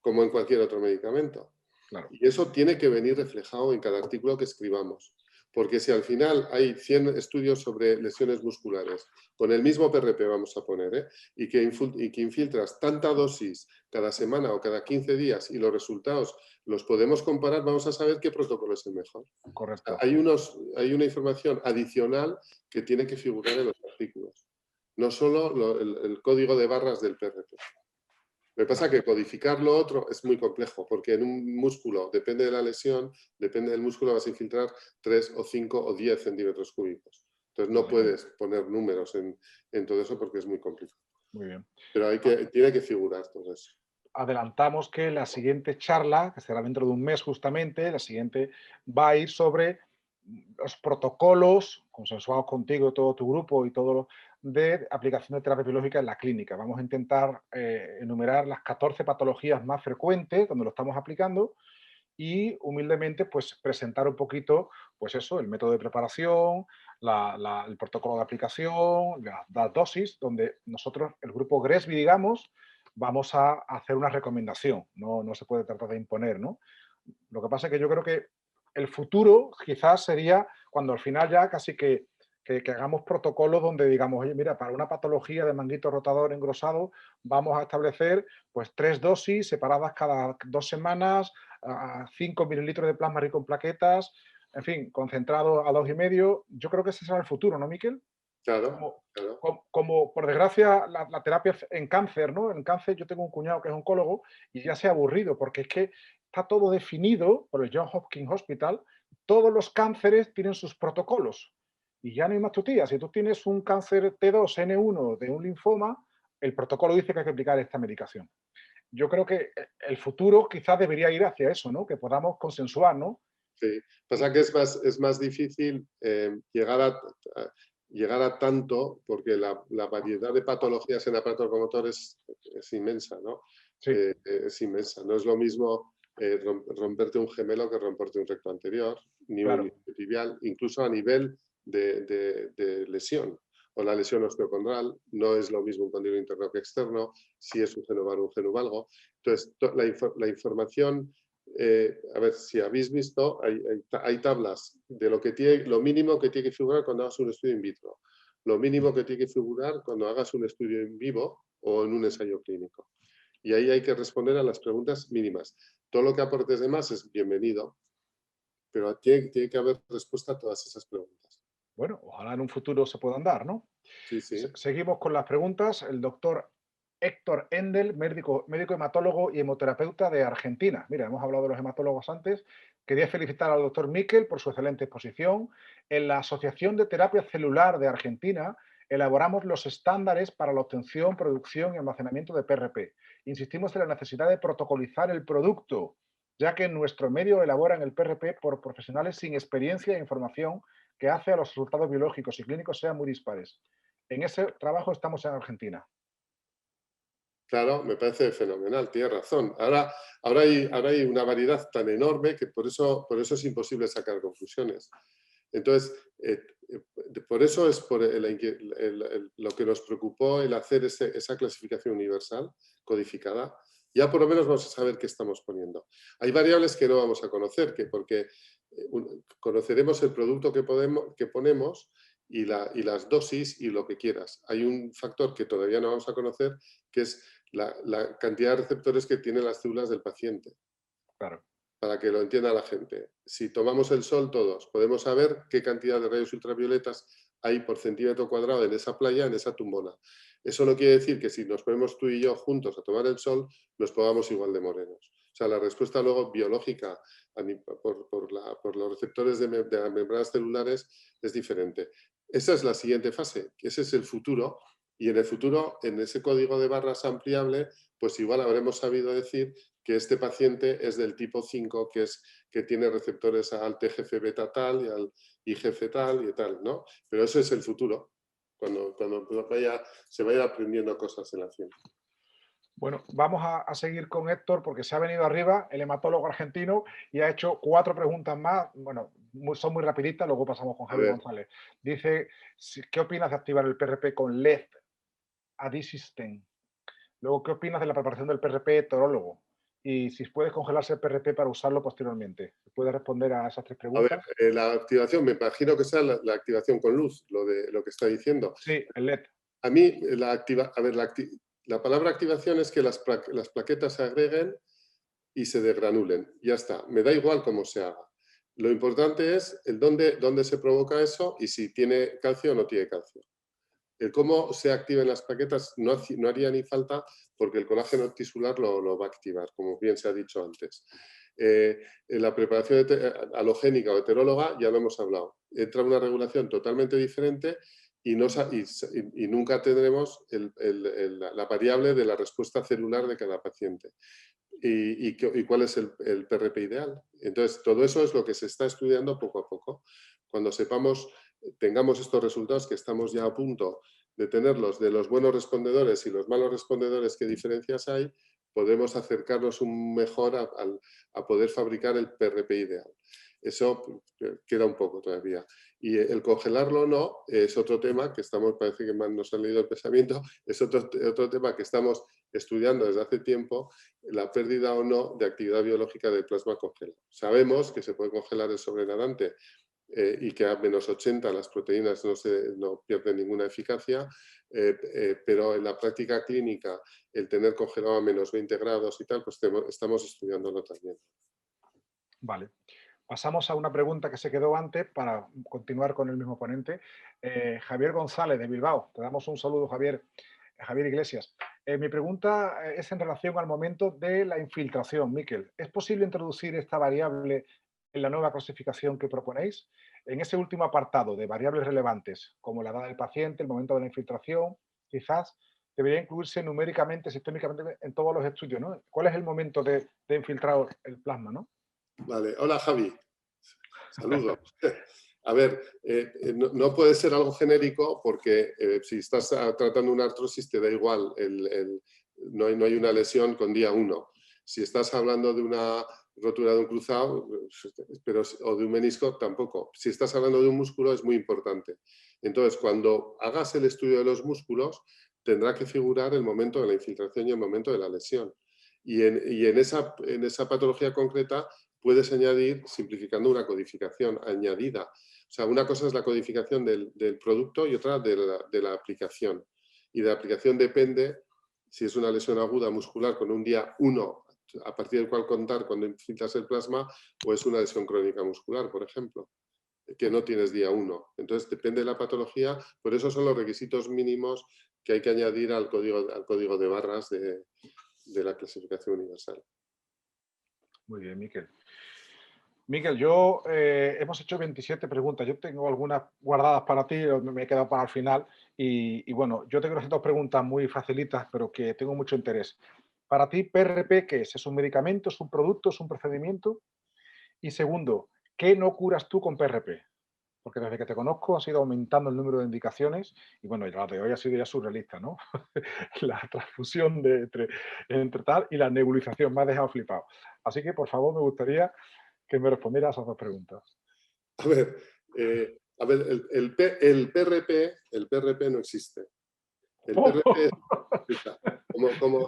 como en cualquier otro medicamento. Claro. Y eso tiene que venir reflejado en cada artículo que escribamos. Porque si al final hay 100 estudios sobre lesiones musculares, con el mismo PRP vamos a poner, y que infiltras tanta dosis cada semana o cada 15 días y los resultados los podemos comparar, vamos a saber qué protocolo es el mejor. Correcto. Hay una información adicional que tiene que figurar en los artículos. No solo el código de barras del PRP. Lo que pasa es que codificar lo otro es muy complejo, porque en un músculo, depende de la lesión, depende del músculo, vas a infiltrar 3 o 5 o 10 centímetros cúbicos. Entonces no puedes poner números en todo eso porque es muy complicado. Muy bien. Pero tiene que figurar todo eso. Adelantamos que la siguiente charla, que será dentro de un mes justamente, la siguiente va a ir sobre los protocolos consensuados contigo, todo tu grupo y todo lo de aplicación de terapia biológica en la clínica. Vamos a intentar enumerar las 14 patologías más frecuentes donde lo estamos aplicando y humildemente pues presentar un poquito pues eso, el método de preparación, el protocolo de aplicación, las dosis, donde nosotros, el grupo GRESBI, digamos, vamos a hacer una recomendación, no se puede tratar de imponer, ¿no? Lo que pasa es que yo creo que el futuro quizás sería cuando al final ya casi que hagamos protocolos donde digamos, oye, mira, para una patología de manguito rotador engrosado vamos a establecer pues 3 dosis separadas cada 2 semanas, a 5 mililitros de plasma rico en plaquetas, en fin, concentrado a 2,5. Yo creo que ese será el futuro, ¿no, Miquel? Claro. Como por desgracia, la terapia en cáncer, ¿no? En cáncer yo tengo un cuñado que es oncólogo y ya se ha aburrido porque es que está todo definido por el Johns Hopkins Hospital. Todos los cánceres tienen sus protocolos y ya no hay más tutías. Si tú tienes un cáncer T2, N1 de un linfoma, el protocolo dice que hay que aplicar esta medicación. Yo creo que el futuro quizás debería ir hacia eso, ¿no? Que podamos consensuar, ¿no? Sí, pasa que es más difícil llegar a tanto porque la variedad de patologías en aparato locomotor es inmensa, ¿no? Sí. Es inmensa. No es lo mismo romperte un gemelo que romperte un recto anterior, ni Claro. un tibial, incluso a nivel de lesión. O la lesión osteocondral, no es lo mismo un condilo interno que externo, si es un genoval o un genovalgo. Entonces, la información... a ver, si habéis visto, hay tablas de lo mínimo que tiene que figurar cuando hagas un estudio in vitro, lo mínimo que tiene que figurar cuando hagas un estudio en vivo o en un ensayo clínico. Y ahí hay que responder a las preguntas mínimas. Todo lo que aportes de más es bienvenido, pero tiene que haber respuesta a todas esas preguntas. Bueno, ojalá en un futuro se puedan dar, ¿no? Sí, sí. Seguimos con las preguntas. El doctor Héctor Endel, médico hematólogo y hemoterapeuta de Argentina. Mira, hemos hablado de los hematólogos antes. Quería felicitar al doctor Miquel por su excelente exposición. En la Asociación de Terapia Celular de Argentina elaboramos los estándares para la obtención, producción y almacenamiento de PRP. Insistimos en la necesidad de protocolizar el producto, ya que en nuestro medio elaboran el PRP por profesionales sin experiencia e información que hace a los resultados biológicos y clínicos sean muy dispares. En ese trabajo estamos en Argentina. Claro, me parece fenomenal, tienes razón. Ahora hay una variedad tan enorme que por eso es imposible sacar conclusiones. Entonces, por eso es lo que nos preocupó el hacer esa clasificación universal codificada. Ya por lo menos vamos a saber qué estamos poniendo. Hay variables que no vamos a conocer, porque conoceremos el producto que ponemos y las dosis y lo que quieras. Hay un factor que todavía no vamos a conocer, que es la cantidad de receptores que tienen las células del paciente. Claro. Para que lo entienda la gente. Si tomamos el sol todos, podemos saber qué cantidad de rayos ultravioletas hay por centímetro cuadrado en esa playa, en esa tumbona. Eso no quiere decir que si nos ponemos tú y yo juntos a tomar el sol, nos pongamos igual de morenos. O sea, la respuesta luego biológica por los receptores de las membranas celulares es diferente. Esa es la siguiente fase, que ese es el futuro. Y en el futuro, en ese código de barras ampliable, pues igual habremos sabido decir que este paciente es del tipo 5, que tiene receptores al TGF-beta tal y al IGF tal y tal, ¿no? Pero eso es el futuro, cuando se vayan aprendiendo cosas en la ciencia. Bueno, vamos a seguir con Héctor porque se ha venido arriba, el hematólogo argentino, y ha hecho 4 preguntas más. Bueno, son muy rapiditas, luego pasamos con Javier González. Dice, ¿qué opinas de activar el PRP con LED Adisystem? Luego, ¿qué opinas de la preparación del PRP hetorólogo? Y si puedes congelarse el PRP para usarlo posteriormente. ¿Puedes responder a esas 3 preguntas? A ver, la activación, me imagino que sea la activación con luz, lo que está diciendo. Sí, el LED. A mí, la palabra activación es que las plaquetas se agreguen y se desgranulen. Ya está, me da igual cómo se haga. Lo importante es el dónde se provoca eso y si tiene calcio o no tiene calcio. El cómo se activen las plaquetas no haría ni falta porque el colágeno tisular lo va a activar, como bien se ha dicho antes. En la preparación halogénica o heteróloga ya lo hemos hablado. Entra una regulación totalmente diferente y nunca tendremos la variable de la respuesta celular de cada paciente. ¿Y cuál es el PRP ideal? Entonces, todo eso es lo que se está estudiando poco a poco. Cuando tengamos estos resultados, que estamos ya a punto de tenerlos, de los buenos respondedores y los malos respondedores, qué diferencias hay, podemos acercarnos mejor a poder fabricar el PRP ideal. Eso queda un poco todavía. Y el congelarlo o no es otro tema que parece que más nos ha leído el pensamiento, es otro tema que estamos estudiando desde hace tiempo, la pérdida o no de actividad biológica del plasma congelado. Sabemos que se puede congelar el sobrenadante y que a menos 80 las proteínas no pierden ninguna eficacia, pero en la práctica clínica el tener congelado a menos 20 grados y tal, pues estamos estudiándolo también. Vale. Pasamos a una pregunta que se quedó antes para continuar con el mismo ponente. Javier González, de Bilbao. Te damos un saludo, Javier. Javier Iglesias. Mi pregunta es en relación al momento de la infiltración, Miquel. ¿Es posible introducir esta variable en la nueva clasificación que proponéis? En ese último apartado de variables relevantes, como la edad del paciente, el momento de la infiltración, quizás debería incluirse numéricamente, sistémicamente en todos los estudios, ¿no? ¿Cuál es el momento de infiltrar el plasma, ¿no? Vale, hola Javi, saludos. A ver, no puede ser algo genérico porque si estás tratando una artrosis te da igual, no hay una lesión con día 1. Si estás hablando de una rotura de un cruzado o de un menisco, tampoco. Si estás hablando de un músculo es muy importante. Entonces, cuando hagas el estudio de los músculos, tendrá que figurar el momento de la infiltración y el momento de la lesión. Y en esa patología concreta puedes añadir, simplificando, una codificación añadida. O sea, una cosa es la codificación del producto y otra de la aplicación. Y de la aplicación depende si es una lesión aguda muscular con un día 1, a partir del cual contar cuando infiltras el plasma, o es una lesión crónica muscular, por ejemplo, que no tienes día 1. Entonces, depende de la patología, por eso son los requisitos mínimos que hay que añadir al código de barras de la clasificación universal. Muy bien, Miquel. Miquel, hemos hecho 27 preguntas. Yo tengo algunas guardadas para ti, me he quedado para el final. Y bueno, yo tengo unas 2 preguntas muy facilitas, pero que tengo mucho interés. Para ti, ¿PRP qué es? ¿Es un medicamento, es un producto, es un procedimiento? Y segundo, ¿qué no curas tú con PRP? Porque desde que te conozco has ido aumentando el número de indicaciones y bueno, la de hoy ha sido ya surrealista, ¿no? La transfusión entre tal y la nebulización me ha dejado flipado. Así que, por favor, me gustaría que me respondiera a esas 2 preguntas. A ver, el PRP no existe. El PRP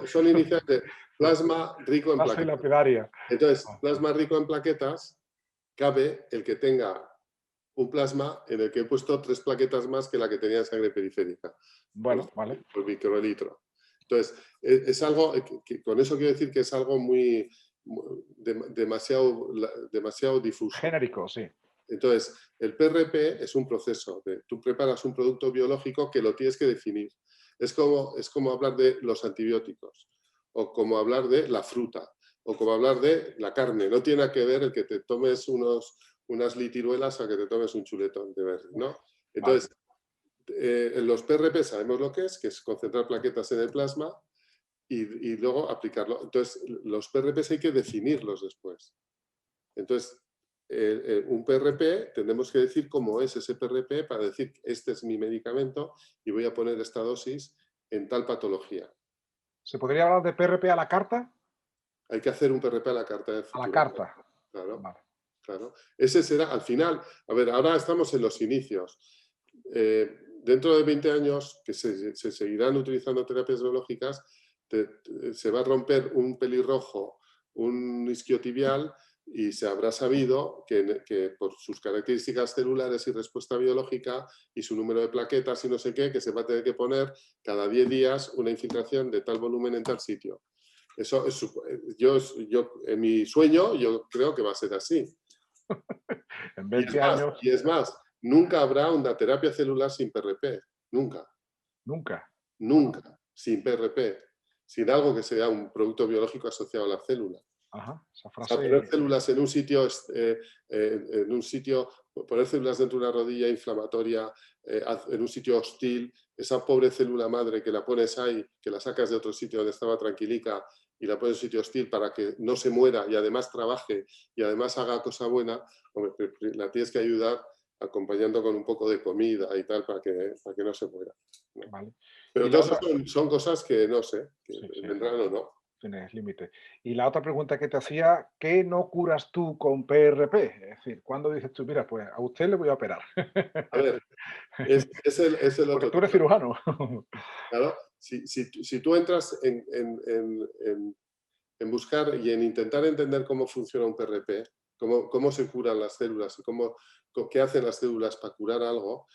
son iniciales de plasma rico en plaquetas. Lapidaria. Entonces, plasma rico en plaquetas, cabe el que tenga un plasma en el que he puesto 3 plaquetas más que la que tenía en sangre periférica. Bueno, vale. Por microlitro. Entonces, es algo, con eso quiero decir que es algo demasiado difuso. Genérico, sí. Entonces, el PRP es un proceso. Tú preparas un producto biológico que lo tienes que definir. Es como hablar de los antibióticos, o como hablar de la fruta, o como hablar de la carne. No tiene que ver el que te tomes unas litiruelas a que te tomes un chuletón de verde, ¿no? Entonces, en los PRP sabemos lo que es concentrar plaquetas en el plasma y luego aplicarlo. Entonces, los PRPs hay que definirlos después. Entonces, un PRP, tenemos que decir cómo es ese PRP para decir, este es mi medicamento y voy a poner esta dosis en tal patología. ¿Se podría hablar de PRP a la carta? Hay que hacer un PRP a la carta del futuro. A la carta. Claro, Vale. claro. Ese será, al final, a ver, ahora estamos en los inicios. Dentro de 20 años, que se seguirán utilizando terapias biológicas, se va a romper un pelirrojo, un isquiotibial, y se habrá sabido que por sus características celulares y respuesta biológica y su número de plaquetas y no sé qué, que se va a tener que poner cada 10 días una infiltración de tal volumen en tal sitio. Eso es, yo en mi sueño yo creo que va a ser así. En 20 años. Y es más, nunca habrá una terapia celular sin PRP. Nunca. Nunca. Nunca. Sin PRP. Sin algo que sea un producto biológico asociado a la célula. Ajá, esa O frase... sea, poner células en un sitio, poner células dentro de una rodilla inflamatoria, en un sitio hostil, esa pobre célula madre que la pones ahí, que la sacas de otro sitio donde estaba tranquilica y la pones en un sitio hostil para que no se muera y además trabaje y además haga cosa buena, hombre, la tienes que ayudar acompañando con un poco de comida y tal para que no se muera, ¿no? Vale. Pero todas son cosas que no sé, que sí, vendrán o no. Tienes límite. Y la otra pregunta que te hacía, ¿qué no curas tú con PRP? Es decir, ¿cuándo dices tú, mira, pues a usted le voy a operar? A ver, es el Porque otro tú eres tema. cirujano. Claro, si tú entras en buscar y en intentar entender cómo funciona un PRP, cómo se curan las células y qué hacen las células para curar algo,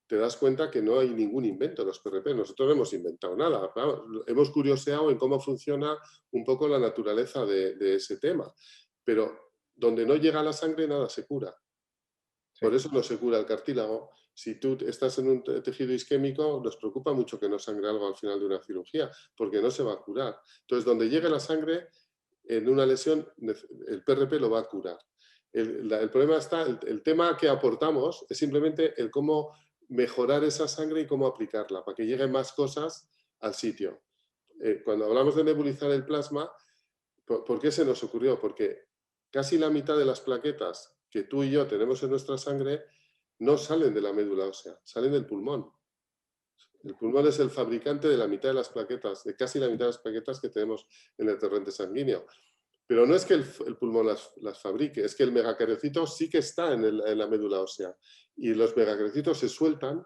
te das cuenta que no hay ningún invento en los PRP. Nosotros no hemos inventado nada. Claro, hemos curioseado en cómo funciona un poco la naturaleza de ese tema. Pero donde no llega la sangre, nada se cura. Por eso no se cura el cartílago. Si tú estás en un tejido isquémico, nos preocupa mucho que no sangre algo al final de una cirugía, porque no se va a curar. Entonces, donde llegue la sangre, en una lesión, el PRP lo va a curar. El problema está, el tema que aportamos es simplemente el cómo mejorar esa sangre y cómo aplicarla, para que lleguen más cosas al sitio. Cuando hablamos de nebulizar el plasma, ¿por qué se nos ocurrió? Porque casi la mitad de las plaquetas que tú y yo tenemos en nuestra sangre no salen de la médula ósea, salen del pulmón. El pulmón es el fabricante de la mitad de las plaquetas, de casi la mitad de las plaquetas que tenemos en el torrente sanguíneo. Pero no es que el pulmón las fabrique, es que el megacariocito sí que está en la médula ósea. Y los megacariocitos se sueltan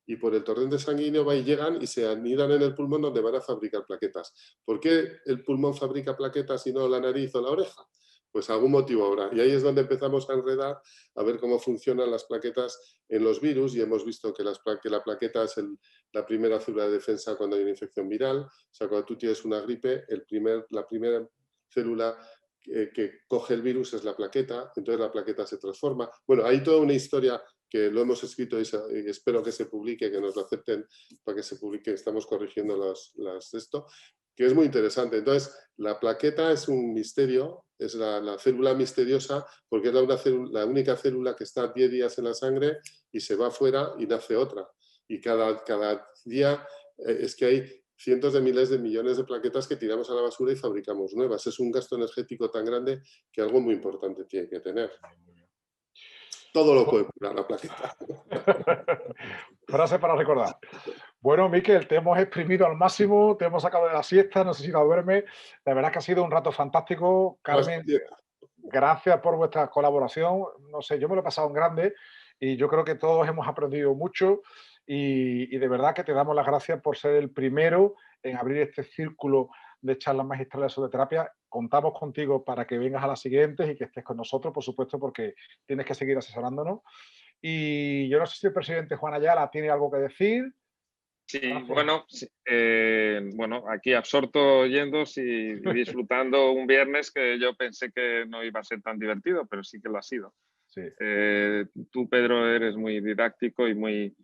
y por el torrente sanguíneo van y llegan y se anidan en el pulmón donde van a fabricar plaquetas. ¿Por qué el pulmón fabrica plaquetas y no la nariz o la oreja? Pues algún motivo habrá. Y ahí es donde empezamos a enredar, a ver cómo funcionan las plaquetas en los virus, y hemos visto que la plaqueta es la primera célula de defensa cuando hay una infección viral. O sea, cuando tú tienes una gripe, la primera célula que coge el virus es la plaqueta, entonces la plaqueta se transforma. Bueno, hay toda una historia que lo hemos escrito y espero que se publique, que nos lo acepten para que se publique, estamos corrigiendo esto, que es muy interesante. Entonces, la plaqueta es un misterio, es la célula misteriosa, porque es la única célula que está 10 días en la sangre y se va afuera y nace otra. Y cada día es que hay cientos de miles de millones de plaquetas que tiramos a la basura y fabricamos nuevas. Es un gasto energético tan grande que algo muy importante tiene que tener. Todo lo puede curar la plaqueta. Frase para recordar. Bueno, Miquel, te hemos exprimido al máximo, te hemos sacado de la siesta, no sé si no duermes. La verdad es que ha sido un rato fantástico. Carmen, gracias por vuestra colaboración. No sé, yo me lo he pasado en grande y yo creo que todos hemos aprendido mucho y de verdad que te damos las gracias por ser el primero en abrir este círculo de charlas magistrales sobre terapia. Contamos contigo para que vengas a las siguientes y que estés con nosotros, por supuesto, porque tienes que seguir asesorándonos. Y yo no sé si el presidente Juan Ayala tiene algo que decir. Sí, bueno, aquí absorto oyendo y disfrutando un viernes que yo pensé que no iba a ser tan divertido, pero sí que lo ha sido. Sí. Tú, Pedro, eres muy didáctico y muy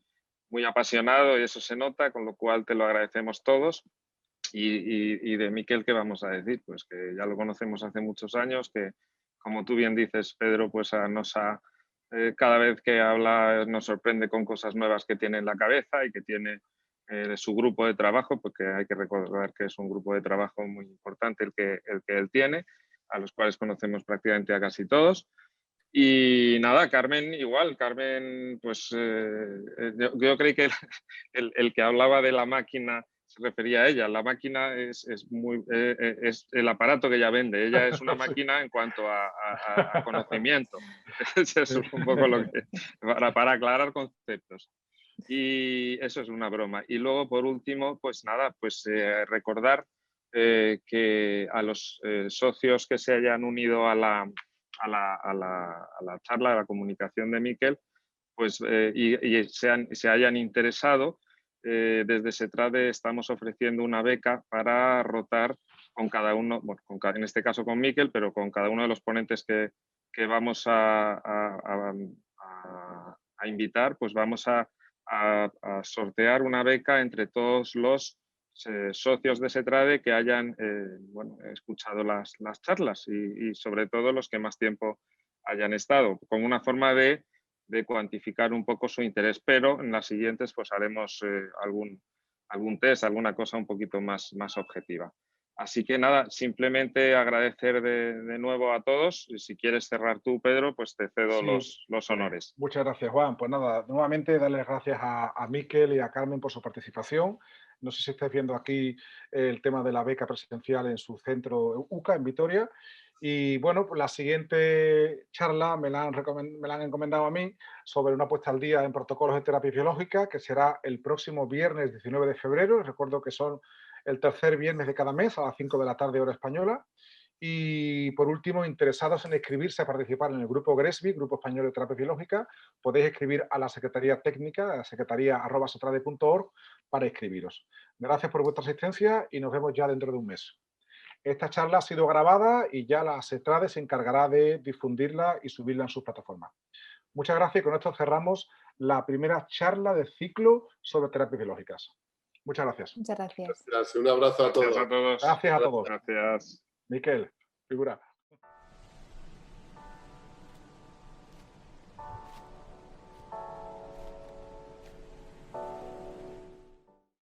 apasionado y eso se nota, con lo cual te lo agradecemos todos. Y de Miquel, ¿qué vamos a decir? Pues que ya lo conocemos hace muchos años, que como tú bien dices, Pedro, pues cada vez que habla nos sorprende con cosas nuevas que tiene en la cabeza y que tiene su grupo de trabajo, porque hay que recordar que es un grupo de trabajo muy importante el que él tiene, a los cuales conocemos prácticamente a casi todos. Y nada, Carmen igual, Carmen, pues yo creí que el que hablaba de la máquina se refería a ella. La máquina es el aparato que ella vende. Ella es una máquina en cuanto a conocimiento. Eso es un poco lo que... Para aclarar conceptos. Y eso es una broma. Y luego, por último, pues nada, pues recordar que a los socios que se hayan unido a la charla, a la comunicación de Miquel, pues, y se hayan interesado, desde SETRADE estamos ofreciendo una beca para rotar con cada uno, bueno, en este caso con Miquel, pero con cada uno de los ponentes que vamos a invitar, pues vamos a sortear una beca entre todos los socios de SETRADE que hayan bueno, escuchado las charlas y sobre todo los que más tiempo hayan estado, con una forma de cuantificar un poco su interés, pero en las siguientes pues haremos algún test, alguna cosa un poquito más objetiva. Así que nada, simplemente agradecer de nuevo a todos. Si quieres cerrar tú, Pedro, pues te cedo los honores. Muchas gracias, Juan. Pues nada, nuevamente darles gracias a Miquel y a Carmen por su participación. No sé si estáis viendo aquí el tema de la beca presencial en su centro UCA en Vitoria. Y bueno, pues la siguiente charla me la han encomendado a mí sobre una puesta al día en protocolos de terapia biológica, que será el próximo viernes 19 de febrero. Recuerdo que son el tercer viernes de cada mes a las 5 de la tarde hora española. Y por último, interesados en inscribirse a participar en el grupo GRESBI, Grupo Español de Terapia Biológica, podéis escribir a la Secretaría Técnica, a la secretaría@setrade.org para inscribiros. Gracias por vuestra asistencia y nos vemos ya dentro de un mes. Esta charla ha sido grabada y ya la SETRADE se encargará de difundirla y subirla en sus plataformas. Muchas gracias y con esto cerramos la primera charla del ciclo sobre terapias biológicas. Muchas gracias. Muchas gracias. Gracias. Un abrazo a todos. Gracias a todos. Gracias a todos. Gracias. Miquel, figura.